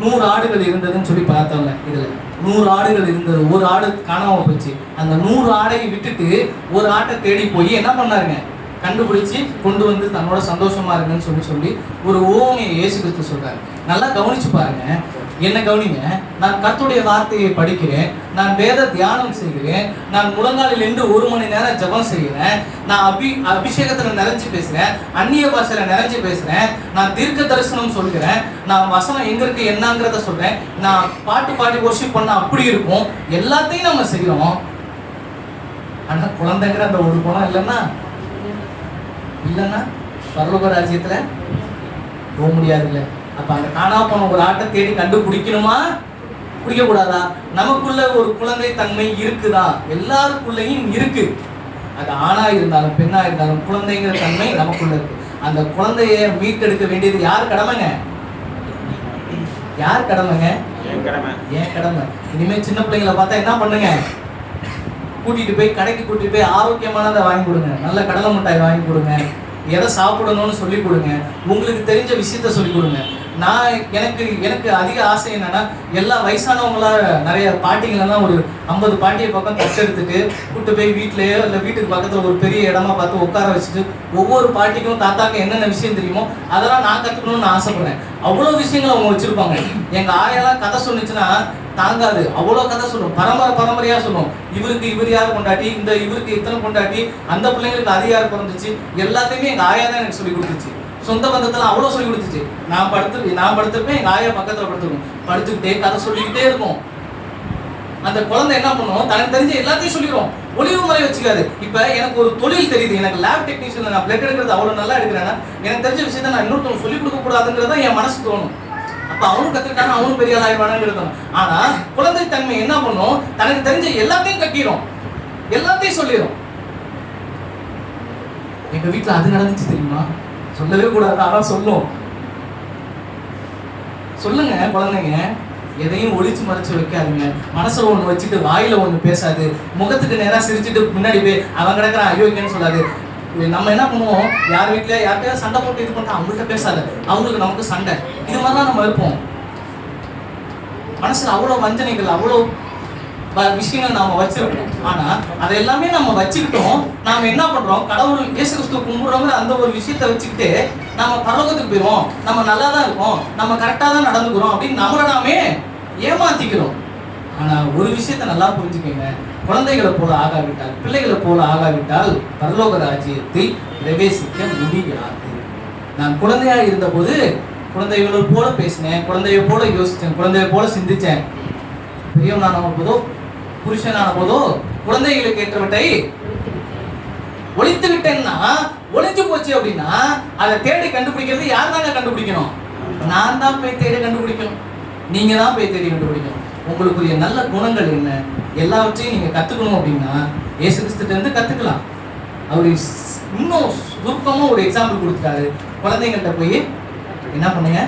100 ஆடுகள் இருந்ததுன்னு சொல்லி பார்த்தோம்ல. இதுல 100 ஆடுகள் இருந்தது, ஒரு ஆடு காணாம போச்சு. அந்த 100 ஆடையை விட்டுட்டு ஒரு ஆட்டை தேடி போய் என்ன பண்ணாருங்க? கண்டுபிடிச்சு கொண்டு வந்து தன்னோட சந்தோஷமா இருக்குன்னு சொல்லி ஒரு ஓமையை இயேசு கிறிஸ்து சொல்றாரு. நல்லா கவனிச்சு பாருங்க, என்ன கவனிங்க. நான் கர்த்தருடைய வார்த்தையை படிக்கிறேன், நான் வேத தியானம் செய்கிறேன், நான் முழங்காலில் நின்று 1 மணி நேரம் ஜெபம் செய்கிறேன், நான் அபிஷேகத்துல நிறைஞ்சு பேசுறேன், அந்நிய பாஷையில நிறைஞ்சு பேசுறேன், நான் தீர்க்க தரிசனம் சொல்கிறேன், நான் வசனம் எங்க இருக்கு என்னங்கிறத சொல்றேன், நான் பாட்டு பாடி வொர்ஷிப் பண்ண அப்படி இருக்கும், எல்லாத்தையும் நம்ம செய்யறோம். ஆனா குழந்தைங்கிற அந்த ஒரு குணம் இல்லைன்னா பரலோக ராஜ்யத்துல போக முடியாது. இல்லை, அப்ப அந்த காணா போன ஒரு ஆட்டை தேடி கண்டுபிடிக்கணுமா, பிடிக்க கூடாதா? நமக்குள்ள ஒரு குழந்தை தன்மை இருக்குதா? எல்லாருக்குள்ளயும் இருக்கு. அது ஆணா இருந்தாலும் பெண்ணா இருந்தாலும் குழந்தைங்கிற தன்மை நமக்குள்ள இருக்கு. அந்த குழந்தைய மீட்டெடுக்க வேண்டியது யார் கடமைங்க? யார் கடமைங்க? ஏன் கடமை. இனிமே சின்ன பிள்ளைங்களை பார்த்தா என்ன பண்ணுங்க? கூட்டிட்டு போய் கடைக்கு கூட்டிட்டு போய் ஆரோக்கியமானதை வாங்கி கொடுங்க, நல்ல கடலை மிட்டாய் வாங்கி கொடுங்க, எதை சாப்பிடணும்னு சொல்லி கொடுங்க, உங்களுக்கு தெரிஞ்ச விஷயத்த சொல்லி கொடுங்க. நான் எனக்கு அதிக ஆசை என்னன்னா, எல்லா வயசானவங்களா நிறைய பாட்டிங்களெல்லாம் ஒரு 50 பாட்டியை பக்கம் தத்தெடுத்துட்டு கூட்டு போய் வீட்லயோ இல்லை வீட்டுக்கு பக்கத்தில் ஒரு பெரிய இடமா பார்த்து உட்கார வச்சுட்டு ஒவ்வொரு பாட்டிக்கும் தாத்தாக்கு என்னென்ன விஷயம் தெரியுமோ அதெல்லாம் நான் கற்றுக்கணும்னு ஆசைப்படுறேன். அவ்வளோ விஷயங்கள் அவங்க வச்சிருப்பாங்க. எங்கள் ஆயெல்லாம் கதை சொன்னிச்சுன்னா தாங்காது, அவ்வளோ கதை சொல்லும், பரம்பரையா சொல்லும். இவருக்கு இவர் யார் கொண்டாட்டி, இந்த இவருக்கு இத்தனை கொண்டாட்டி, அந்த பிள்ளைங்களுக்கு அது யார் பிறந்துச்சு, எல்லாத்தையுமே எங்கள் ஆயா தான் எனக்கு சொல்லி கொடுத்துச்சு. சொந்த பந்தத்தில் அவ்வளோ சொல்லி கொடுத்துச்சு. நான் படுத்திருப்பேன், எங்கள் ஆயா பக்கத்தில் படுத்துருக்கும், படுத்துக்கிட்டே கதை சொல்லிக்கிட்டே இருக்கும். அந்த குழந்தை என்ன பண்ணும்? தனக்கு தெரிஞ்ச எல்லாத்தையும் சொல்லிடுவோம், ஒளிவு முறை வச்சுக்காது. இப்போ எனக்கு ஒரு தொழில் தெரியுது, எனக்கு லேப் டெக்னீஷியன், நான் பிளட் எடுக்கிறது அவ்வளோ நல்லா எடுக்கிறேன்னா எனக்கு தெரிஞ்ச விஷயத்த நான் இன்னொருத்தவங்க சொல்லிக் கொடுக்க கூடாதுங்கிறத என் மனசு தோணும். அப்ப அவனும் கத்துக்கிட்டாங்க, அவனும் பெரிய ஆளாயிடுவானுங்கிறது. ஆனா குழந்தை தன்மை என்ன பண்ணும்? தனக்கு தெரிஞ்ச எல்லாத்தையும் கட்டிடும், எல்லாத்தையும் சொல்லிடும். எங்க வீட்டுல அது நடந்துச்சு தெரியுமா? சொல்லவே கூடாது, ஆனா சொல்லும். சொல்லுங்க குழந்தைங்க, எதையும் ஒளிச்சு மறைச்சு வைக்காதுங்க. மனசுல ஒண்ணு வச்சுட்டு வாயில ஒண்ணு பேசாது, முகத்துக்கு நேரா சிரிச்சுட்டு முன்னாடி போய் அவன் கிடக்குறான் ஐயோக்கேன்னு சொல்லாது. நம்ம என்ன பண்ணுவோம்? யார் வீட்டுல யார்கிட்டயா சண்டை போட்டு இது பண்ணிட்டா அவங்கள்ட்ட பேசாது, அவங்களுக்கு நமக்கு சண்டை, இது மாதிரிலாம் நம்ம இருப்போம். மனசுல அவ்வளோ வஞ்சனைகள், அவ்வளோ விஷயங்கள் நாம வச்சிருக்கோம். ஆனா அதை எல்லாமே நம்ம வச்சுக்கிட்டோம். நாம என்ன பண்றோம்? கடவுள் இயேசு கிறிஸ்துவ கும்பிடுறோங்கிற அந்த ஒரு விஷயத்தை வச்சுக்கிட்டு நாம பரலோகத்துக்கு போயிடுவோம், நம்ம நல்லா தான் இருக்கோம், நம்ம கரெக்டா தான் நடந்துக்கிறோம் அப்படின்னு நம்மளை நாமே ஏமாத்திக்கிறோம். ஆனா ஒரு விஷயத்த நல்லா புரிஞ்சுக்கோங்க, குழந்தைகளை போல ஆகாவிட்டால், பிள்ளைகளை போல ஆகாவிட்டால் பரலோக ராஜ்யத்தில் பிரவேசிக்க முடியாது. நான் குழந்தையா இருந்த போது குழந்தைகளை போல பேசினேன், குழந்தைய போல யோசிச்சேன், குழந்தைய போல சிந்திச்சேன். பெரியவனான போதோ புருஷனான போதோ குழந்தைகளுக்கு ஏற்றவற்றை ஒழித்து விட்டேன்னா ஒழிஞ்சு போச்சு அப்படின்னா அதை தேடி கண்டுபிடிக்கிறது யார் தாங்க கண்டுபிடிக்கணும்? நான் தான் போய் தேடி கண்டுபிடிக்கணும், நீங்க தான் போய் தேடி கண்டுபிடிக்கணும். உங்களுக்குரிய நல்ல குணங்கள் என்ன, எல்லாவற்றையும் நீங்க கத்துக்கணும் அப்படின்னா இயேசு கிறிஸ்துட்ட இருந்து கத்துக்கலாம். அவரு இன்னும் சுருக்கமா ஒரு எக்ஸாம்பிள் கொடுத்துட்டாரு. குழந்தைங்கள்ட்ட போய் என்ன பண்ணுங்க?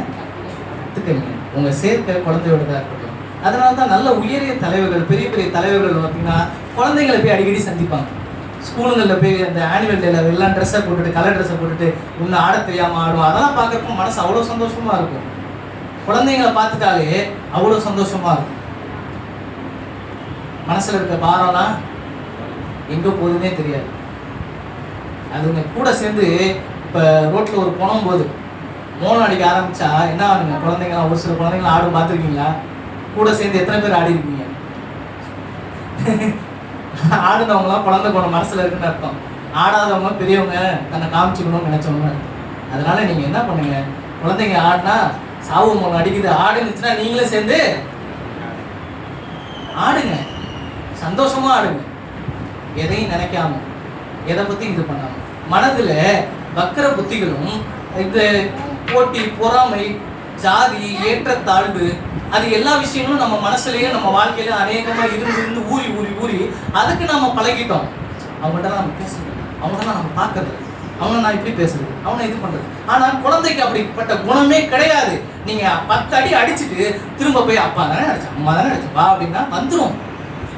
கத்துக்கங்க. உங்க சேர்க்கை குழந்தையோட தான் இருக்கட்டும். அதனால தான் நல்ல உயரிய தலைவர்கள், பெரிய பெரிய தலைவர்கள் பார்த்தீங்கன்னா குழந்தைங்களை போய் அடிக்கடி சந்திப்பாங்க. ஸ்கூலுங்களில் போய் அந்த ஆனுவல் டேல எல்லாம் ட்ரெஸ்ஸை போட்டுட்டு, கலர் ட்ரெஸ்ஸை போட்டுட்டு இன்னும் ஆட தெரியாமல் ஆடும். அதெல்லாம் பார்க்கறப்ப மனசு அவ்வளோ சந்தோஷமா இருக்கும். குழந்தைங்களை பார்த்துட்டாலே அவ்வளோ சந்தோஷமா இருக்கும். மனசுல இருக்க பாரம்லாம் எங்க போகுதுன்னே தெரியாது. அதுங்க கூட சேர்ந்து இப்போ ரோட்ல ஒரு போனும் போது மோனம் அடிக்க ஆரம்பிச்சா என்ன ஆகுங்க? குழந்தைங்களாம், ஒரு சில குழந்தைங்களாம் ஆடும் பார்த்துருக்கீங்களா? கூட சேர்ந்து எத்தனை பேர் ஆடி இருக்கீங்க? ஆடுனவங்களாம் குழந்தை குணம் மனசுல இருக்குன்னு அர்த்தம். ஆடாதவங்க பெரியவங்க, தன்னை காமிச்சுக்கணும்னு நினைச்சவங்க. அதனால நீங்க என்ன பண்ணுங்க? குழந்தைங்க ஆடினா சாவு மோனம் அடிக்குது, ஆடுனுச்சுன்னா நீங்களே சேர்ந்து ஆடுங்க, சந்தோஷமா ஆடுங்க. எதையும் நினைக்காம, எதை பத்தி இது பண்ணாம. மனதுல வக்கர புத்திகளும் இந்த போட்டி, பொறாமை, ஜாதி, ஏற்றத்தாழ்வு, அது எல்லா விஷயங்களும் நம்ம மனசுலயே நம்ம வாழ்க்கையில அநேகமா இருந்து ஊறி ஊறி ஊறி அதுக்கு நம்ம பழகிட்டோம். அவங்கள்ட்ட நம்ம பேசுறது, அவங்கள்ட்ட நம்ம பார்க்கறது, அவனை நான் இப்படி பேசுறது, அவனை இது பண்றது. ஆனா குழந்தைக்கு அப்படிப்பட்ட குணமே கிடையாது. நீங்க 10 அடி அடிச்சுட்டு திரும்ப போய் அப்பா தானே அடிச்சா, அம்மா தானே அடிச்சா, வா அப்படின்னா வந்துடும்,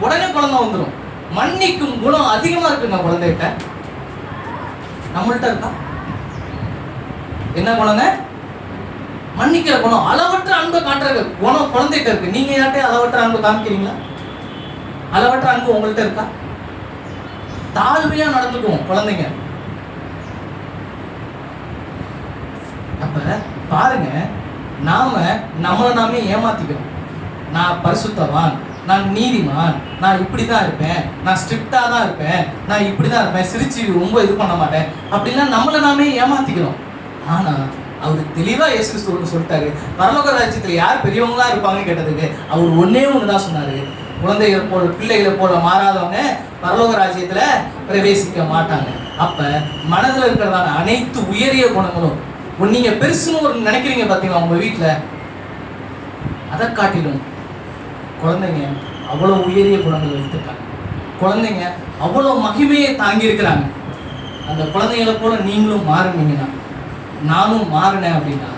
உடனே குழந்தை வந்துடும். மன்னிக்கும் குணம் அதிகமா இருக்குங்க குழந்தைகிட்ட. நம்மள்ட்ட இருக்கா? என்ன குணங்க? மன்னிக்கிற குணம், அளவற்ற அன்பை காட்டுற குணம் குழந்தைகிட்ட இருக்கு. நீங்க யார்கிட்ட அளவற்ற அன்பு காமிக்கிறீங்களா? அளவற்ற அன்பு உங்கள்கிட்ட இருக்கா? தாழ்மையா நடந்துக்குவோம் குழந்தைங்க. அப்ப பாருங்க, நாம நம்மளை நாமே ஏமாத்திக்கிறோம். நான் பரிசுத்தவான், நான் நீதிமான், நான் இப்படிதான் இருப்பேன், நான் ஸ்ட்ரிக்டா தான் இருப்பேன், நான் இப்படிதான் இருப்பேன், சிரிச்சு ரொம்ப இது பண்ண மாட்டேன் அப்படின்னா நம்மளை நாமே ஏமாத்திக்கிறோம். ஆனா அவரு தெளிவா இயேசு கிறிஸ்து சொல்லிட்டாரு, பரலோக ராஜ்யத்துல யார் பெரியவங்களா இருப்பாங்கன்னு கேட்டதுக்கு அவர் ஒன்னே ஒண்ணுதான் சொன்னாரு, குழந்தைகள் போல பிள்ளைகளை போல மாறாதவங்க பரலோக ராஜ்யத்துல பிரவேசிக்க மாட்டாங்க. அப்ப மனதில் இருக்கிறதான அனைத்து உயரிய குணங்களும் நீங்க பெருசுன்னு ஒரு நினைக்கிறீங்க பாத்தீங்களா உங்க வீட்டுல, அதை காட்டிலும் குழந்தைங்க அவ்வளவு உயரிய குணங்கள் வைத்திருக்காங்க. குழந்தைங்க அவ்வளவு மகிமையை தாங்கி இருக்கிறாங்க. அந்த குழந்தைகளை போல நீங்களும் மாறுனீங்கன்னா, நானும் மாறினேன் அப்படின்னா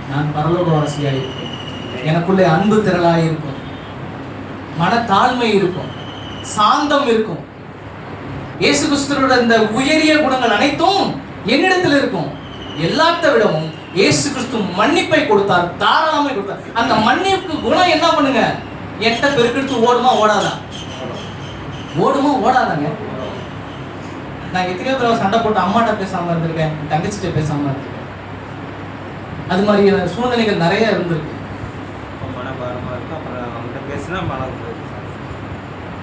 நான் பரலோகவாசியாக இருப்பேன். எனக்குள்ளே அன்பு திரளாக இருக்கும், மனத்தாழ்மை இருக்கும், சாந்தம் இருக்கும். இயேசு கிறிஸ்துவோட இந்த உயரிய குணங்கள் அனைத்தும் என்னிடத்தில் இருக்கும். எல்லாத்த விடவும் இயேசு கிறிஸ்து மன்னிப்பை கொடுத்தார், தாராளமை கொடுத்தார். அந்த மன்னிப்பு குணம் என்ன பண்ணுங்க, என்கிட்ட பெருக்கெடுத்து ஓடுமா ஓடாதா? ஓடுமா ஓடாதாங்க? நான் எத்தனையோ தடவை சண்டை போட்டு அம்மாட்ட பேசாம இருந்திருக்கேன், தங்கச்சிட்ட பேசாம இருந்திருக்கேன். அது மாதிரி சூழ்நிலைகள் நிறைய இருந்திருக்கு.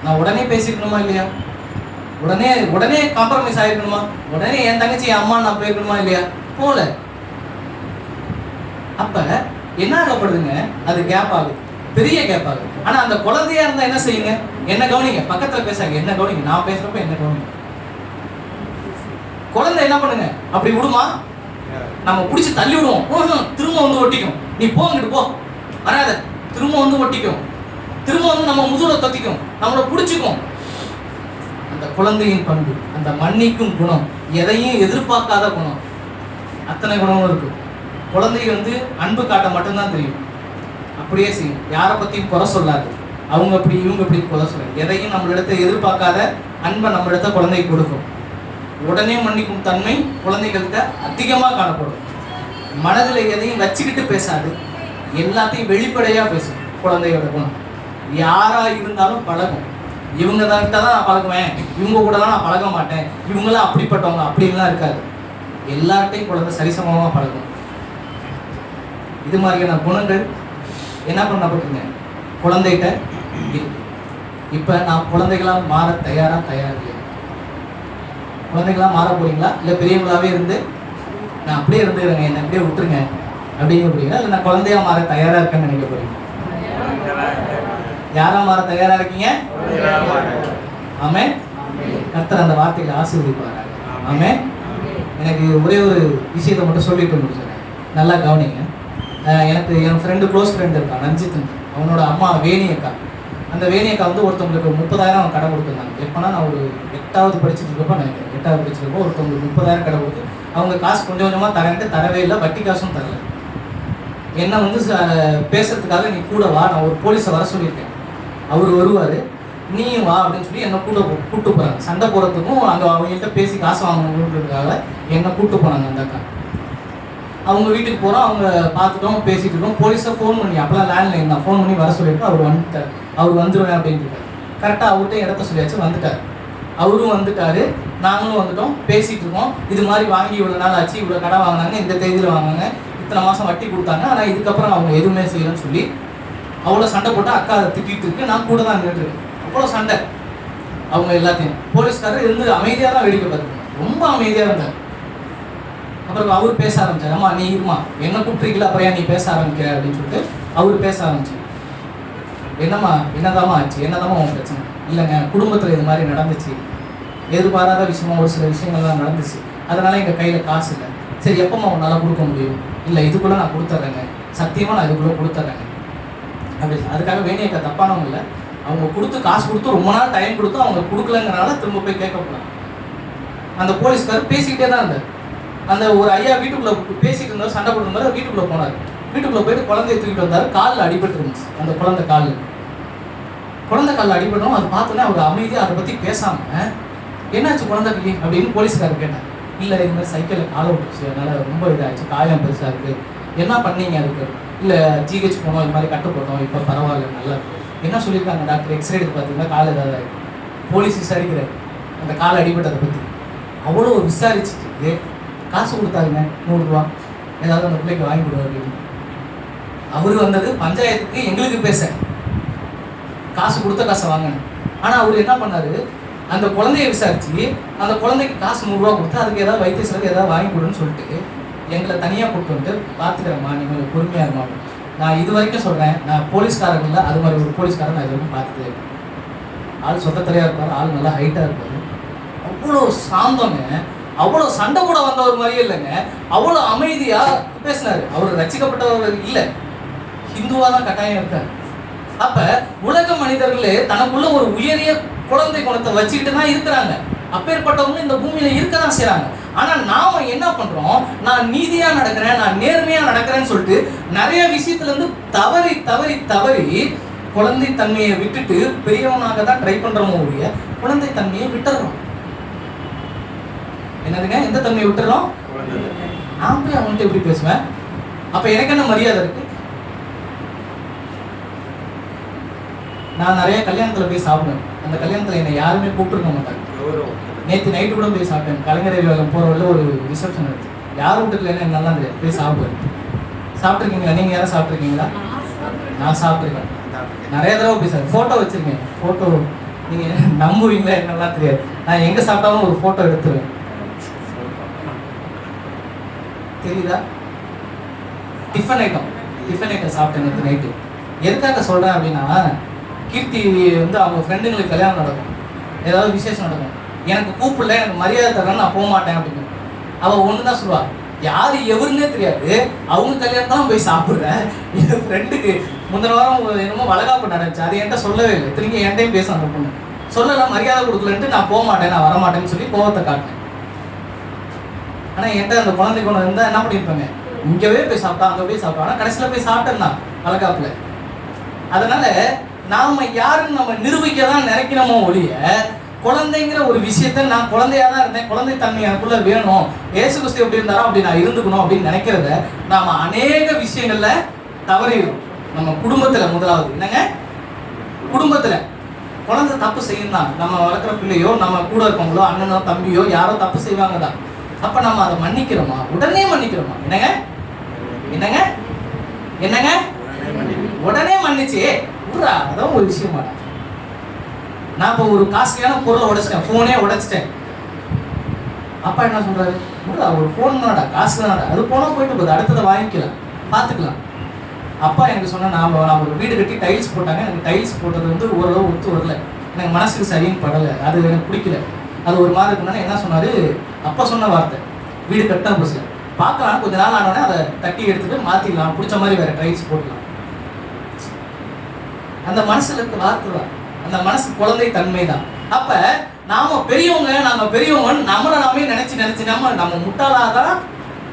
நான் உடனே பேசிக்கணுமா இல்லையா? உடனே காம்ப்ரமைஸ் ஆயிருக்கணுமா? உடனே என் தங்கச்சி என் அம்மா நான் போயிருக்கணுமா இல்லையா? போல. அப்ப என்ன ஆகப்படுதுங்க, அது கேப் ஆகுது, பெரிய கேப் ஆகுது. ஆனா அந்த குழந்தையா இருந்தா என்ன செய்யுங்க, என்ன கவனிங்க, பக்கத்துல பேசாங்க, என்ன கவனிங்க, நான் பேசுறப்ப என்ன கவனிங்க. குழந்தை என்ன பண்ணுங்க, அப்படி விடுமா? நம்ம பிடிச்சி தள்ளி விடுவோம், திரும்ப வந்து ஒட்டிக்கும், நீ போங்கிட்டு போ வராத, திரும்ப வந்து ஒட்டிக்கும், திரும்ப வந்து நம்ம முதுகுல தொத்திக்கும், நம்மளை பிடிச்சிக்கும். அந்த குழந்தையின் பண்பு, அந்த மன்னிக்கும் குணம், எதையும் எதிர்பார்க்காத குணம், அத்தனை குணமும் இருக்கு. குழந்தை வந்து அன்பு காட்ட மட்டும்தான் தெரியும், அப்படியே செய்யும், யாரை பத்தியும் குறை சொல்லாது. அவங்க அப்படி இவங்க அப்படி குறை சொல்லாது. எதையும் நம்மளிடத்தை எதிர்பார்க்காத அன்பை நம்மளிடத்த குழந்தைக்கு கொடுக்கும். உடனே மன்னிக்கும் தன்மை குழந்தைகள்கிட்ட அதிகமாக காணப்படும். மனதில் எதையும் வச்சுக்கிட்டு பேசாது, எல்லாத்தையும் வெளிப்படையா பேசும். குழந்தையோட குணம் யாரா இருந்தாலும் பழகும். இவங்க தான் நான் பழகுவேன், இவங்க கூட தான் நான் பழக மாட்டேன், இவங்களாம் அப்படிப்பட்டவங்க அப்படின்லாம் இருக்காது. எல்லார்ட்டையும் குழந்தை சரிசமமாக பழகும். இது மாதிரியான குணங்கள் என்ன பண்ணப்பட்டுங்க குழந்தைகிட்ட இருக்கு. இப்போ நான் குழந்தைகளாக மாற தயாரா இல்லையா? குழந்தைகளாக மாற போறீங்களா? இல்லை பெரியவங்களாவே இருந்து நான் அப்படியே இருந்துக்கிறேங்க, என்னை அப்படியே விட்டுருங்க அப்படிங்க போறீங்களா? இல்லை நான் குழந்தையா மாற தயாரா இருக்கேன்னு நினைக்க போறீங்க? யாரா மாற தயாரா இருக்கீங்க? ஆமென். கர்த்தர் அந்த வார்த்தைகளை ஆசீர்வதிப்பாராக. ஆமென். எனக்கு ஒரே ஒரு விஷயத்தை மட்டும் சொல்லிட்டு முடிச்சிடுறேன், நல்லா கவனிங்க. எனக்கு என் ஃப்ரெண்டு, க்ளோஸ் ஃப்ரெண்டு இருக்கான், ரஞ்சித். அவனோட அம்மா வேணி அக்கா. அந்த வேணி அக்கா வந்து ஒருத்தவங்களுக்கு 30,000 அவன் கடை கொடுத்துருந்தாங்க. எப்போனா நான் ஒரு 8வது படிச்சுட்டு இருக்கப்போ நினைக்கிறேன், 8வது படிச்சிருக்கப்போ ஒருத்தவங்களுக்கு 30,000 கடை கொடுத்து அவங்க காசு கொஞ்சம் கொஞ்சமாக தரேன்ட்டு தரவே இல்லை, வட்டி காசும் தரல. என்ன வந்து பேசுறதுக்காக நீ கூட வா, நான் ஒரு போலீஸை வர சொல்லியிருக்கேன், அவர் வருவார், நீயும் வா அப்படின்னு சொல்லி என்னை கூப்பிட்டு போகிறாங்க. சண்டை போகிறதுக்கும் அங்கே அவங்கள்ட்ட பேசி காசு வாங்கணுன்றதுக்காக என்னை கூப்பிட்டு போனாங்க அந்த அக்கா. அவங்க வீட்டுக்கு போகிறோம், அவங்க பார்த்துட்டோம், பேசிகிட்டு இருக்கோம். போலீஸை ஃபோன் பண்ணி, அப்போலாம் லேண்ட்லைன் தான், ஃபோன் பண்ணி வர சொல்லிட்டு அவர் வந்துட்டார். அவர் வந்துடுவேன் அப்படின்ட்டு கரெக்டாக அவர்கிட்ட இடத்த சொல்லியாச்சு, வந்துட்டார். அவரும் வந்துட்டார், நாங்களும் வந்துட்டோம், பேசிகிட்டு இருக்கோம். இது மாதிரி வாங்கி இவ்வளோ நாள் ஆச்சு, இவ்வளோ கடை வாங்கினாங்க, இந்த தேதியில் வாங்கினாங்க, இத்தனை மாதம் வட்டி கொடுத்தாங்க, ஆனால் இதுக்கப்புறம் அவங்க எதுவுமே செய்யலன்னு சொல்லி அவ்வளோ சண்டை போட்டு அக்கா அதை திட்டிகிட்டு இருக்கு. நான் கூட தான் நின்றுருக்கேன். அவ்வளோ சண்டை. அவங்க எல்லாத்தையும் போலீஸ்காரர் இருந்து அமைதியாக தான் வேடிக்கை பார்த்துருக்கோம், ரொம்ப அமைதியாக இருந்தார். அப்புறம் அவர் பேச ஆரம்பிச்சார், அம்மா நீ இருமா, என்ன கூப்பிட்ருக்கல, அப்புறம் ஏன் நீ பேச ஆரம்பிக்கிற அப்படின்னு சொல்லிட்டு அவர் பேச ஆரம்பிச்சு. என்னம்மா என்னதாம்மா ஆச்சு, என்னதாம்மா உன் பிரச்சனை? இல்லைங்க, குடும்பத்தில் இது மாதிரி நடந்துச்சு, எதிர்பாராத விஷயமா ஒரு சில விஷயங்கள்லாம் நடந்துச்சு, அதனால எங்கள் கையில் காசு இல்லை. சரி எப்போம்மா உன்னால் கொடுக்க முடியும்? இல்லை இதுக்குள்ளே நான் கொடுத்துட்றேங்க. சத்தியமாக நான் இதுக்குள்ளே கொடுத்துட்றேங்க அப்படி. அதுக்காக வேணியக்கா தப்பானவங்க இல்லை, அவங்க கொடுத்து காசு கொடுத்து ரொம்ப நாள் டைம் கொடுத்து அவங்க கொடுக்கலங்கிறனால திரும்ப போய் கேட்கக்கூடாது. அந்த போலீஸ்காரர் பேசிக்கிட்டே தான் இருந்தார். அந்த ஒரு ஐயா வீட்டுக்குள்ளே பேசிட்டு இருந்தார், சண்டை போட்டுருந்தார். வீட்டுக்குள்ளே போனார். வீட்டுக்குள்ளே போயிட்டு குழந்தைய தூக்கிட்டு வந்தார். காலில் அடிபட்டு இருந்துச்சு. அந்த குழந்தை காலில் அடிபட்டோம். அது பார்த்தோன்னே அவர் அமைதியாக அதை பற்றி பேசாமல், என்னாச்சு குழந்தைக்கு அப்படின்னு போலீஸ்காரர் கேட்டார். இல்லை இது மாதிரி சைக்கிளில் காலை விட்டுச்சு, அதனால் ரொம்ப இதாகிடுச்சு, காயம் பெருசாக இருக்குது, என்ன பண்ணீங்க அதுக்கு? இல்லை ஜிஹெச் போனோம், இது மாதிரி கட்டு போட்டோம், இப்போ பரவாயில்ல, நல்லா இருக்கு. என்ன சொல்லியிருக்காங்க டாக்டர்? எக்ஸ்ரே எடுத்து பார்த்தீங்கன்னா கால் ஏதாவது ஆகிடும். போலீஸ் விசாரிக்கிறார் அந்த காலை அடிபட்டதை பற்றி. அவ்வளோ விசாரிச்சுட்டு காசு கொடுத்தாருங்க, 100 ரூபா, ஏதாவது அந்த பிள்ளைக்கு வாங்கி கொடுவோம் அப்படின்னு. அவர் வந்தது பஞ்சாயத்துக்கு எங்களுக்கு பேச, காசு கொடுத்த காசை வாங்கினேன். ஆனால் அவர் என்ன பண்ணார், அந்த குழந்தைய விசாரிச்சு அந்த குழந்தைக்கு காசு 100 ரூபா கொடுத்து அதுக்கு ஏதாவது வைத்திய செலவு ஏதாவது வாங்கி கொடுன்னு சொல்லிட்டு எங்களை தனியாக கூப்பிட்டு வந்துட்டு, பார்த்துக்கிறேம்மா நீங்கள் கொஞ்சம் பொறுமையாக இருமா. நான் இது வரைக்கும் சொல்கிறேன், நான் போலீஸ்காரங்களில் அது மாதிரி ஒரு போலீஸ்காரன் நான் இது வரைக்கும் பார்த்துட்டே. ஆள் சொத்தத்தலையாக இருப்பார், ஆள் நல்லா ஹைட்டாக இருப்பார், அவ்வளோ சாந்தங்க, அவ்வளோ சண்டை கூட வந்தவர் மாதிரியே இல்லைங்க, அவ்வளோ அமைதியாக பேசினார். அவர் ரசிக்கப்பட்டவர் இல்லை, ஹிந்துவாக தான் கட்டாயம் இருக்கார். அப்போ உலக மனிதர்களே தனக்குள்ள ஒரு உயரிய குழந்தை குணத்தை வச்சுக்கிட்டு தான் இருக்கிறாங்க. அப்பேற்பட்டவங்க இந்த பூமியில இருக்க தான் செய்கிறாங்க. ஆனால் நாம என்ன பண்ணுறோம், நான் நீதியாக நடக்கிறேன், நான் நேர்மையாக நடக்கிறேன்னு சொல்லிட்டு நிறைய விஷயத்துலேருந்து தவறி தவறி தவறி குழந்தை தன்மையை விட்டுட்டு பெரியவனாக தான் ட்ரை பண்ணுறோமோ ஒழிய குழந்தை தன்மையை விட்டுறோம். என்னதுங்க, எந்த தன்மையை விட்டுறோம்? நான் போய் அவன்கிட்ட எப்படி பேசுவேன்? அப்போ எனக்கு என்ன மரியாதை இருக்கு? நான் நிறைய கல்யாணத்தில் போய் சாப்பிடுவேன். அந்த கல்யாணத்தில் என்னை யாருமே கூப்பிட்டுருக்க மாட்டாங்க. நேற்று நைட்டு கூட போய் சாப்பிட்டேன். கலைஞர் போகிற வழியில் ஒரு ரிசப்ஷன் இருக்குது. யாரும் வீட்டுல என்ன நல்லா தெரியாது, போய் சாப்பிடுவேன். சாப்பிட்ருக்கீங்களா? நீங்கள் யாரும் சாப்பிட்ருக்கீங்களா? நான் சாப்பிட்ருக்கேன் நிறைய தடவை. போய் சார் ஃபோட்டோ வச்சுருக்கேன். ஃபோட்டோ நீங்கள் நம்புவீங்களா என்னெல்லாம் தெரியாது. நான் எங்கே சாப்பிட்டாலும் ஒரு ஃபோட்டோ எடுத்துருவேன். தெரியுதா? டிஃபன் ஐட்டம் சாப்பிட்டேன் நேற்று நைட்டு. எதுக்காக சொல்கிறேன் அப்படின்னா, கீர்த்தி வந்து அவங்க ஃப்ரெண்டுங்களுக்கு கல்யாணம் நடக்கும், ஏதாவது விசேஷம் நடக்கும், எனக்கு கூப்பிடல, எனக்கு மரியாதை தரேன்னு நான் போக மாட்டேன் அப்படின்னு. அவள் ஒன்று தான் சொல்லுவாள், யார் எவருன்னே தெரியாது, அவங்க கல்யாணம் தான் போய் சாப்பிட்றேன். என் ஃப்ரெண்டுக்கு முந்தின வாரம் என்னமோ வளகாப்பு நடந்துச்சு, அது என்கிட்ட சொல்லவே இல்லை. திரும்பி என்கிட்டையும் பேச அந்த பொண்ணு சொல்லலாம், மரியாதை கொடுக்கலன்ட்டு நான் போக மாட்டேன், நான் வரமாட்டேன்னு சொல்லி கோவத்தை காட்டினேன். ஆனால் என்கிட்ட அந்த குழந்தை கொண்டு இருந்தால் என்ன பண்ணியிருப்பாங்க, இங்கேவே போய் சாப்பிட்டா அங்கே போய் சாப்பிட்டா. ஆனால் கடைசியில் போய் சாப்பிட்டேன் தான் வளகாப்பில். அதனால நாம் யாருன்னு நம்ம நிரூபிக்க தான் நினைக்கிறோமோ ஒழிய, குழந்தைங்கிற ஒரு விஷயத்த நான் குழந்தையா தான் இருந்தேன், குழந்தை தன்மை எனக்குள்ள வேணும், இயேசு கிறிஸ்து எப்படி இருந்தாரோ அப்படி நான் இருந்துக்கணும் அப்படின்னு நினைக்கிறத நாம அநேக விஷயங்கள்ல தவறிடும். நம்ம குடும்பத்துல முதலாவது என்னங்க, குடும்பத்துல குழந்தை தப்பு செய்யும் தான். நம்ம வளர்க்குற பிள்ளையோ, நம்ம கூட இருக்கவங்களோ, அண்ணனோ தம்பியோ யாரோ தப்பு செய்வாங்க தான். அப்ப நம்ம அதை மன்னிக்கிறோமா? உடனே மன்னிக்கிறோமா? என்னங்க என்னங்க என்னங்க உடனே மன்னிச்சு விட்றா, அதான் ஒரு விஷயமா. நான் இப்போ ஒரு காஸ்ட்லியான பொருளை உடைச்சிட்டேன், ஃபோனே உடைச்சிட்டேன். அப்பா என்ன சொல்றாரு, விட்றா, ஒரு ஃபோன் தானடா, காசு தானடா, அது போனால் போயிட்டு போகுது, அடுத்ததை வாங்கிக்கலாம், பார்த்துக்கலாம். அப்பா எனக்கு சொன்ன, நான் ஒரு வீடு கட்டி டைல்ஸ் போட்டாங்க, எனக்கு டைல்ஸ் போட்டது வந்து ஓரளவு ஒத்து வரல, எனக்கு மனசுக்கு சரின்னு படலை, அது எனக்கு பிடிக்கல. அது ஒரு மாதிரி இருக்குன்னா என்ன சொன்னார், அப்பா சொன்ன வார்த்தை, வீடு கட்டின புதுசில் பார்க்கலாம், கொஞ்ச நாள் ஆனோடனே அதை தட்டி எடுத்துட்டு மாற்றிக்கலாம், பிடிச்ச மாதிரி வேறு டைல்ஸ் போட்டுக்கலாம். அந்த மனசுல இருக்க வார்த்தை தான், அந்த மனசு குழந்தை தன்மை தான். அப்ப நாம பெரியவங்க, நம்மளை நாமே நினைச்சு நம்ம முட்டாளாக தான்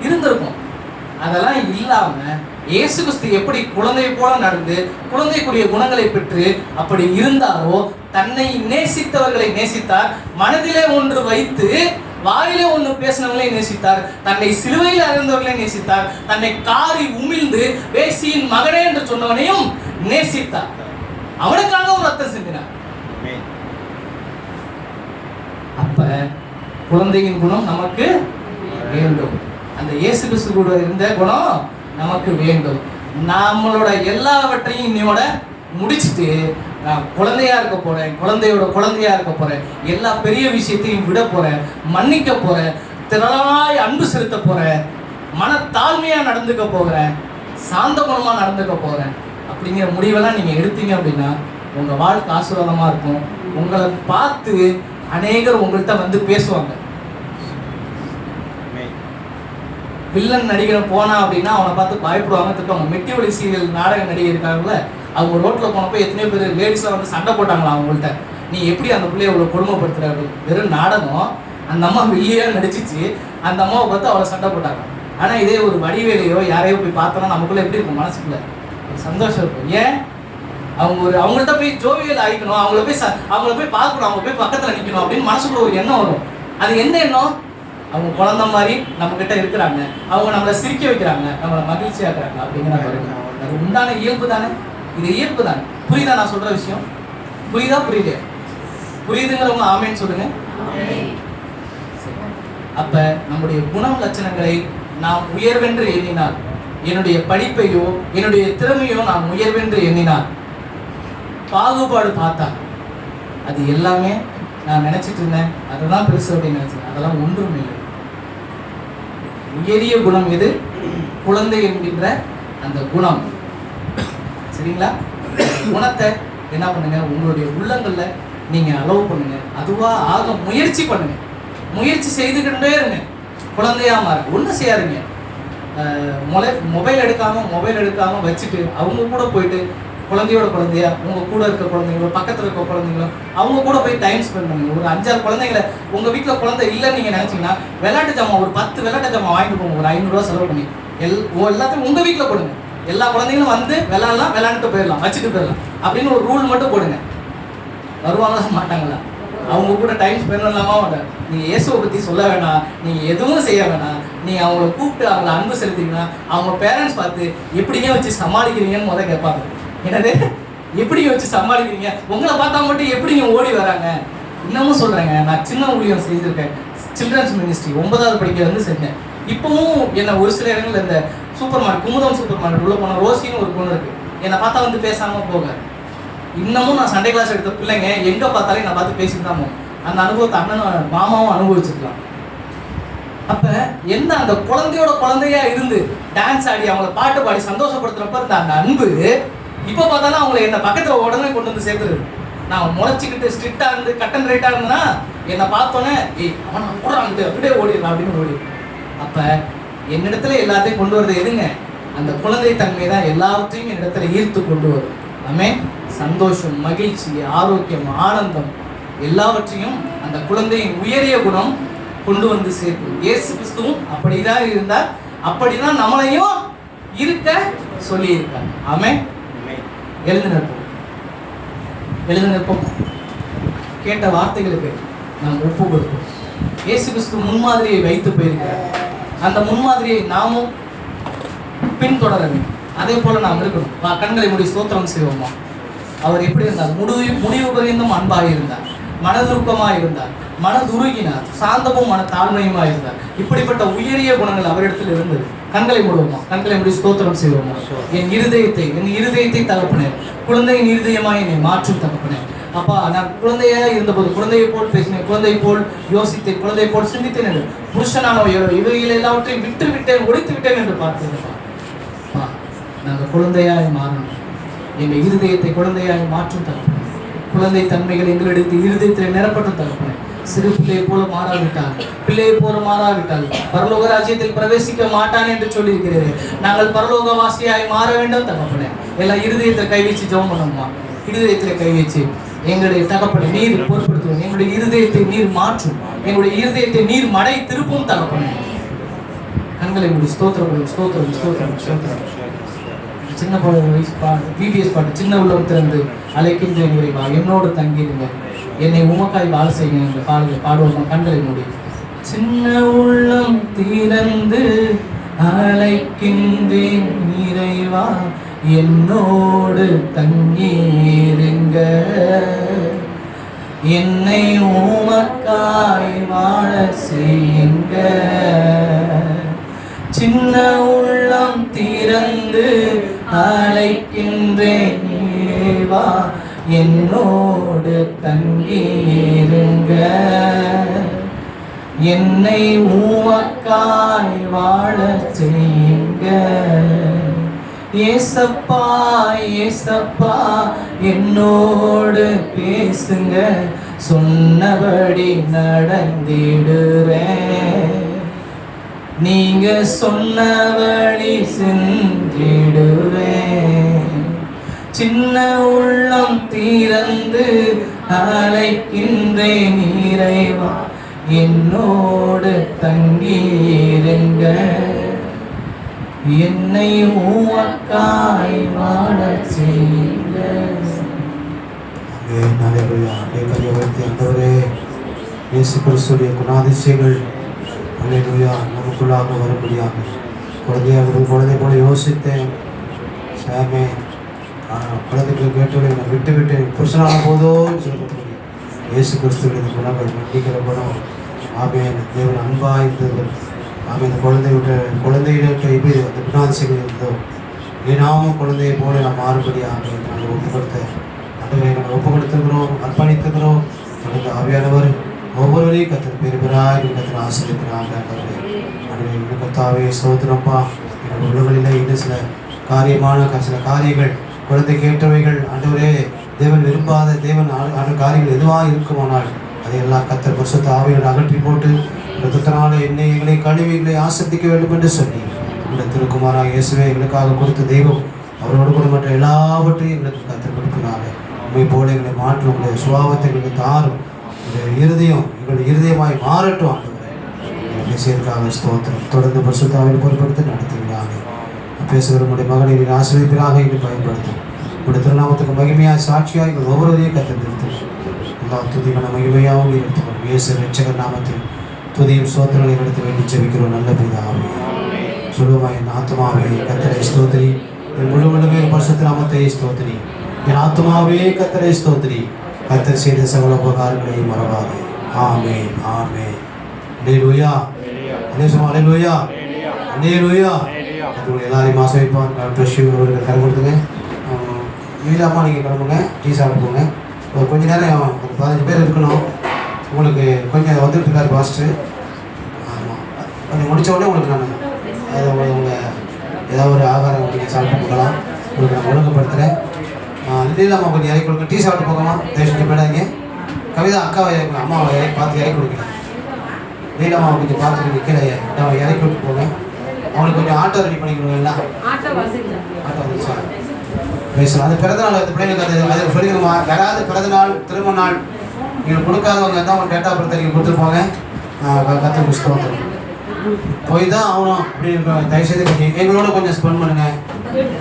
இருந்திருக்கோம். அதெல்லாம் இல்லாம இயேசு கிறிஸ்து எப்படி குழந்தையை போல நடந்து குழந்தைக்குரிய குணங்களை பெற்று அப்படி இருந்தாரோ, தன்னை நேசித்தவர்களை நேசித்தார், மனதிலே ஒன்று வைத்து வாயிலே ஒன்று பேசினவர்களை நேசித்தார், தன்னை சிலுவையில் அறிந்தவர்களை நேசித்தார், தன்னை காரி உமிழ்ந்து வேசியின் மகனே என்று சொன்னவனையும் நேசித்தார். அவனுக்காக ஒரு ரத்தம் சிந்தினார். அப்ப குழந்தையின் குணம் நமக்கு வேண்டும். அந்த இயேசு கிறிஸ்து கூட இருந்த குணம் நமக்கு வேண்டும். நம்மளோட எல்லாவற்றையும் இன்னையோட முடிச்சுட்டு நான் குழந்தையா இருக்க போறேன், குழந்தையா இருக்க போறேன், எல்லா பெரிய விஷயத்தையும் விட போறேன், மன்னிக்க போறேன், திரளாய் அன்பு செலுத்த போறேன், மனத்தாழ்மையா நடந்துக்க போகிறேன், சாந்த குணமா நடந்துக்க போறேன் அப்படிங்கிற முடிவெல்லாம் நீங்க எடுத்தீங்க அப்படின்னா உங்க வாழ்க்கை ஆசீர்வாதமா இருக்கும். உங்களை பார்த்து அநேகர் உங்கள்கிட்ட வந்து பேசுவாங்க. வில்லன் நடிகர் போனா அப்படின்னா அவனை பார்த்து பயப்படுவாங்க, திட்டுவாங்க. மெட்டி ஒலி சீரியல் நாடக நடிகர் இருக்காங்கல்ல, அவங்க ரோட்டில் போனப்போ எத்தனையோ பேர் லேடிஸ்லாம் வந்து சண்டை போட்டாங்களா அவங்கள்ட்ட, நீ எப்படி அந்த பிள்ளைய அவ்வளோ கொடுமைப்படுத்துற அப்படின்னு. வெறும் நாடகம், அந்த அம்மா வெளியாக நடிச்சிச்சு, அந்த அம்மாவை பார்த்து அவ்வளோ சண்டை போட்டாங்க. ஆனால் இதே ஒரு வடிவேலையோ யாரையோ போய் பார்த்தோன்னா நமக்குள்ளே எப்படி இருக்கும், மனசுக்குள்ள ஒரு சந்தோஷம் இருக்கும். ஏன் அவங்கள்ட்ட போய் ஜோவியல் ஆகிக்கணும், அவங்கள போய் பார்க்கணும், அவங்க போய் பக்கத்தில் நிற்கணும் அப்படின்னு மனசுக்குள்ள ஒரு எண்ணம் வரும். அது என்ன எண்ணம்? அவங்க குழந்தை மாதிரி நம்மக்கிட்ட இருக்கிறாங்க, அவங்க நம்மளை சிரிக்க வைக்கிறாங்க, நம்மளை மகிழ்ச்சியாக்குறாங்க அப்படிங்கிற அது உண்டான இயல்பு தானே, இது இயல்பு தானே. புரியுதா நான் சொல்கிற விஷயம்? புரியுதா புரியலையா? புரியுதுங்கிறவங்க ஆமேன்னு சொல்லுங்க. அப்ப நம்முடைய குணம் லட்சணங்களை நாம் உயர்வென்று எண்ணினார், என்னுடைய படிப்பையோ என்னுடைய திறமையோ நான் உயர்வென்று எண்ணினார், பாகுபாடு பார்த்தா அது எல்லாமே நான் நினைச்சிட்டு இருந்தேன் அதுதான் பெருசு அப்படின்னு நினைச்சேன். அதெல்லாம் ஒன்றும் இல்லை. உயரிய குணம் எது? குழந்தை என்கின்ற அந்த குணம். சரிங்களா? குணத்தை என்ன பண்ணுங்க, உங்களுடைய உள்ளங்கள்ல நீங்க அளவு பண்ணுங்க, அதுவா ஆக முயற்சி பண்ணுங்க, முயற்சி செய்துக்கிட்டே இருங்க. குழந்தையா மாற ஒன்றும் செய்யாதுங்க. மொபைல் எடுக்காம வச்சுட்டு அவங்க கூட போயிட்டு குழந்தையோட குழந்தையா உங்க கூட இருக்க குழந்தைங்களோ பக்கத்துல இருக்க குழந்தைங்களோ அவங்க கூட போய் டைம் ஸ்பெண்ட் பண்ணுங்க. ஒரு 5-6 குழந்தைங்களை உங்க வீட்டுல குழந்தை இல்லைன்னு நீங்க நினைச்சீங்கன்னா விளையாட்டு ஜாமான் ஒரு 10 விளையாட்டு ஜாமான் வாங்கிட்டு போங்க, ஒரு 500 ரூபா செலவு பண்ணி எல்லாத்தையும் உங்க வீட்டுல போடுங்க. எல்லா குழந்தைங்களும் வந்து விளையாண்டுட்டு போயிடலாம், வச்சுட்டு போயிடலாம் அப்படின்னு ஒரு ரூல் மட்டும் போடுங்க. வருவாங்களா மாட்டாங்களா? அவங்க கூட டைம் ஸ்பெண்ட் பண்ணலாமா மாட்டாங்க. நீங்க இயேசுவை பத்தி சொல்ல வேணாம், நீங்க எதுவும் செய்ய வேணாம், நீங்க அவங்கள கூப்பிட்டு அவங்கள அன்பு செலுத்திங்கன்னா அவங்க பேரண்ட்ஸ் பார்த்து எப்படிங்க வச்சு சமாளிக்கிறீங்கன்னு முதல் கேட்பாங்க. என்னது எப்படிங்க வச்சு சமாளிக்கிறீங்க, உங்களை பார்த்தா மட்டும் எப்படிங்க ஓடி வராங்க? இன்னமும் சொல்றேங்க, நான் சின்ன ஊழியம் செய்திருக்கேன், சில்ட்ரன்ஸ் மினிஸ்ட்ரி 9வது படிக்கிறது செஞ்சேன். இப்பவும் என்ன ஒரு சில இடங்கள்ல இந்த super market, Kumudam super market உள்ள போன ரோசின்னு ஒரு பொண்ணு இருக்கு, என்னை பார்த்தா வந்து பேசாம போக. இன்னமும் நான் சண்டே கிளாஸ் எடுத்த பிள்ளைங்க எங்க பார்த்தாலே நான் பார்த்து பேசிட்டு தான் போகும். அந்த அனுபவத்தை அண்ணனும் மாமாவும் அனுபவிச்சிருக்கலாம். அப்ப என்ன, அந்த குழந்தையோட குழந்தையா இருந்து டான்ஸ் ஆடி அவங்கள பாட்டு பாடி சந்தோஷப்படுத்துறப்ப இருந்த அந்த அன்பு இப்ப பார்த்தாலும் அவங்களை என்ன பக்கத்துல உடனே கொண்டு வந்து சேர்த்துருது. நான் முளைச்சிக்கிட்டு ஸ்ட்ரிக்டா இருந்து கட் அண்ட் ரைட்டா இருந்தேன்னா என்னை பார்த்தோன்னே அவன் ஓடுறாங்க அப்படியே ஓடிடலாம் அப்படின்னு ஓடி. அப்ப என்னிடத்துல எல்லாத்தையும் கொண்டு வரது எதுங்க? அந்த குழந்தை தன்மை தான் எல்லாத்தையும் என்னிடத்துல ஈர்த்து கொண்டு வரும். ஆமே, சந்தோஷம், மகிழ்ச்சி, ஆரோக்கியம், ஆனந்தம் எல்லாவற்றையும் அந்த குழந்தையின் உயரிய குணம் கொண்டு வந்து சேர்க்கும். இயேசு கிறிஸ்துவும் அப்படிதான் இருந்தார், அப்படிதான் நம்மளையும் இருக்க சொல்லி இருக்கார். ஆமே, எழுந்து நிற்போம். கேட்ட வார்த்தைகளுக்கு நாம் ஒப்பு கொடுப்போம். இயேசு கிறிஸ்து முன்மாதிரியை வைத்து போயிருக்கிறார், அந்த முன்மாதிரியை நாமும் பின்தொடர வேண்டும். அதே போல நாம் இருக்கணும். கண்களை மூடி ஸ்தோத்திரம் செய்வோமா? அவர் எப்படி இருந்தார்? முடிவு பரியந்தம் அன்பாக இருந்தார், மனதுருக்கமாக இருந்தார், மனதுருகினார், சாந்தமும் மன தாழ்மையுமா இருந்தார். இப்படிப்பட்ட உயரிய குணங்கள் அவரிடத்தில் இருந்தது. கண்களை மூடுவோமா? கண்களை மூடி ஸ்தோத்திரம் செய்வோமா? என் இருதயத்தை தகப்பனே, குழந்தையின் இருதயமாய் என்னை மாற்றும் தகப்பனே. அப்பா, நான் குழந்தையா இருந்தபோது குழந்தையை போல் பேசினேன், குழந்தை போல் யோசித்தேன், குழந்தை போல் சிந்தித்தேன் என்று புருஷனான இவைகள் எல்லாவற்றையும் ஒழித்து விட்டேன் என்று பார்த்தேன். நாங்கள் குழந்தையாய் மாறணும். எங்கள் இருதயத்தை குழந்தையாய் மாற்றும் தகப்பனே. குழந்தை தன்மைகள் எங்களிடத்தில் இருதயத்தில் நிரப்பட்டும் தகப்பனே. சிறு பிள்ளையை போல மாறாவிட்டால் பரலோக ராஜ்யத்தில் பிரவேசிக்க மாட்டான் என்று சொல்லியிருக்கிறேன். நாங்கள் பரலோகவாசியாய் மாற வேண்டும் தகப்பனே. எல்லாம் இருதயத்தில் கை வச்சு ஜெபம் பண்ணுமா? இருதயத்தில் கை வச்சு எங்களுடைய தகப்பனை நீர் பொறுப்படுத்துவோம். எங்களுடைய இருதயத்தை நீர் மாற்றும், எங்களுடைய இருதயத்தை நீர் மடை திருப்பும் தகப்பனே. கண்களை மூடி ஸ்தோத்திரம். சின்ன வயசு VBS பாட்டு, சின்ன உள்ளம் திறந்து அழைக்கின்றேன் இறைவா, என்னோடு தங்கியிருங்க, என்னை உமக்காய் வாழ செய்யுங்க என்ற பாடுவோம். கண்களை மூடி. சின்ன உள்ளம் திறந்து அழைக்கின்றேன் இறைவா, என்னோடு தங்கியிருங்க, என்னை உமக்காய் வாழ செய்யுங்க. சின்ன உள்ளம் திறந்து அழைக்கின்றேன் இறைவா, என்னோடு தங்கியிருங்க, என்னை உமக்காய் வாழ செய்யுங்க. ஏசப்பா என்னோடு பேசுங்க, சொன்னபடி நடந்திடுறேன். நீங்க சொன்ன வழி சென்றிடுவேன். சின்ன உள்ளம் திறந்து அழைக்கின்றேன் இறைவா, என்னோடு தங்கியிருங்க, என்னை உமக்காய் வாழச் செய்யுங்க. ஆண்டவரே, இயேசு கிறிஸ்துவின் குணாதிசயங்கள் அல்லேலூயா நமக்குள்ளாக வரும்படியாக குழந்தை போல யோசித்தேன் சாமே. குழந்தைகளை கேட்டவரை நான் விட்டு புருஷனான போதோ சொல்லக்கூடிய இயேசு கிறிஸ்துவின் குணங்கள் மன்னிக்கிற குணம். ஆமேன். தேவன் அன்பாக இருந்தவர். ஆமேன். இந்த குழந்தையிட்ட எப்படி அந்த குணாதிசயங்கள் இருந்ததோ ஏனாவும் குழந்தையை போல நாம் மாறுபடியாக நாங்கள் ஒப்பு கொடுத்துக்கிறோம், அர்ப்பணித்துக்கிறோம். தொடர்ந்து ஆவியானவர் ஒவ்வொருவரையும் கத்தர் பெருபெறாய் கத்தர் ஆசிரியக்கிறாங்க. கத்தாவே சோதனப்பா, எங்கள் உள்ளங்களில் இன்னும் சில காரியங்கள் குழந்தை கேட்டவைகள் ஆண்டவரே தேவன் விரும்பாத காரியங்கள் எதுவாக இருக்குமானால் அதையெல்லாம் கத்தர் பரிசுத்த ஆவியோடு அகற்றி போட்டு இரத்தத்தினால எங்களை கழுவிகளை ஆசத்திக்க வேண்டும் என்று சொல்லி இந்த திருக்குமாராக இயேசுவை எங்களுக்காக கொடுத்த தெய்வம் அவரோடு கூட மற்ற எல்லாவற்றையும் எங்களுக்கு கத்தர் கொடுக்கிறாங்க. உண்மை போல எங்களை மாற்றும் உங்களுடைய சுபாவத்தை எங்களுக்கு தாரும். எங்களுடைய இருதயமாய் மாறட்டும். ஆண்டவரே விஷயத்துக்காக ஸ்தோத்திரம். தொடர்ந்து பரிசுத்தாவின் பொறுப்படுத்தி நடத்துகிறாங்க. பேசுகிற உங்களுடைய மகனை நீர் ஆசிரியப்பிறாக இன்று பயன்படுத்தும். உங்களுடைய திருநாமத்துக்கு மகிமையாக சாட்சியாக எங்கள் ஒவ்வொருவரையும் கற்று நிறுத்தும். எல்லா துதிமான மகிமையாகவும் நீர் எடுத்துக்கணும். இயேசு ரட்சகர் நாமத்தில் துதியும் ஸ்தோத்திரங்களை எடுத்து வேண்டி ஜெபிக்கிறோம். நல்ல பிதாவே. சொல்லுமா, என் ஆத்மாவே கர்த்தரை ஸ்தோத்திரி, என் முழுவதுமே பரிசுத்த நாமத்தை ஸ்தோத்திரி. என் ஆத்மாவே கர்த்தரை ஸ்தோத்திரி, கர்த்தர் செய்த சகல உபகாரங்களை மறவாதே. ஆமென், ஆமென். அல்லேலூயா, அல்லேலூயா, அல்லேலூயா. எல்லாரையும் ஆசைப்பான். அவருக்கு கரை கொடுத்துங்க. வீடாமா நீங்கள் கிளம்புங்க, டீ சாப்பிட்டு போங்க. கொஞ்ச நேரம் ஒரு 15 பேர் இருக்கணும். உங்களுக்கு கொஞ்சம் வந்துட்டு இருக்காரு பாஸ்ட்டு. ஆமாம், கொஞ்சம் முடித்த உடனே உங்களுக்கு நான் உங்கள் ஏதாவது ஒரு ஆகாரம் நீங்கள் சாப்பிட்டு போகலாம். உங்களுக்கு நான் ஒழுங்குபடுத்துகிறேன். இல்லைம்மா கொஞ்சம் இறக்கி கொடுங்க. டீ சாப்பிட்டு போகலாமா? தயவுசெஞ்சு போயிடாதீங்க. கவிதா அக்காவை அம்மாவை பார்த்து இறக்கி கொடுக்கலாம். இல்லைம்மா கொஞ்சம் பார்த்துட்டு கீழே இறக்கி விட்டு போங்க. அவங்களுக்கு கொஞ்சம் ஆட்டோ ரெடி பண்ணி கொடுங்க. எல்லாம் ஆட்டோ வந்துச்சா? பேசலாம். அது பிறந்தநாள் அந்த பிள்ளைங்களுக்கு அதை சொல்லிடுமா. யாராவது பிறந்தநாள் திருமண நாள் நீங்கள் கொடுக்காதவங்க தான் அவங்க டேட்டா பர்த் நீங்கள் கொடுத்துருப்பாங்க. கற்று புஸ்தகம் போய் தான் ஆகணும் அப்படின்னு தயவுசெய்து கொஞ்சம் எங்களோட கொஞ்சம் ஸ்பெண்ட் பண்ணுங்கள்.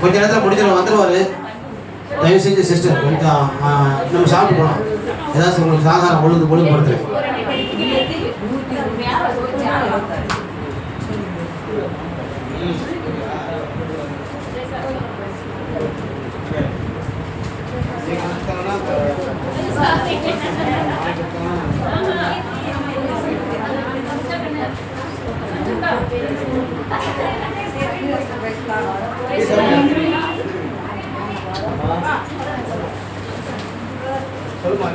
கொஞ்ச நேரத்தில் முடிஞ்சிடும், வந்துடுவார். தயவுசெய்து சிஸ்டர் கொஞ்சம் நம்ம சாப்பிட்டு போகலாம். ஏதாச்சும் உங்களுக்கு சாதாரண ஒழுங்குபடுத்துகிறேன். சொல்லுமா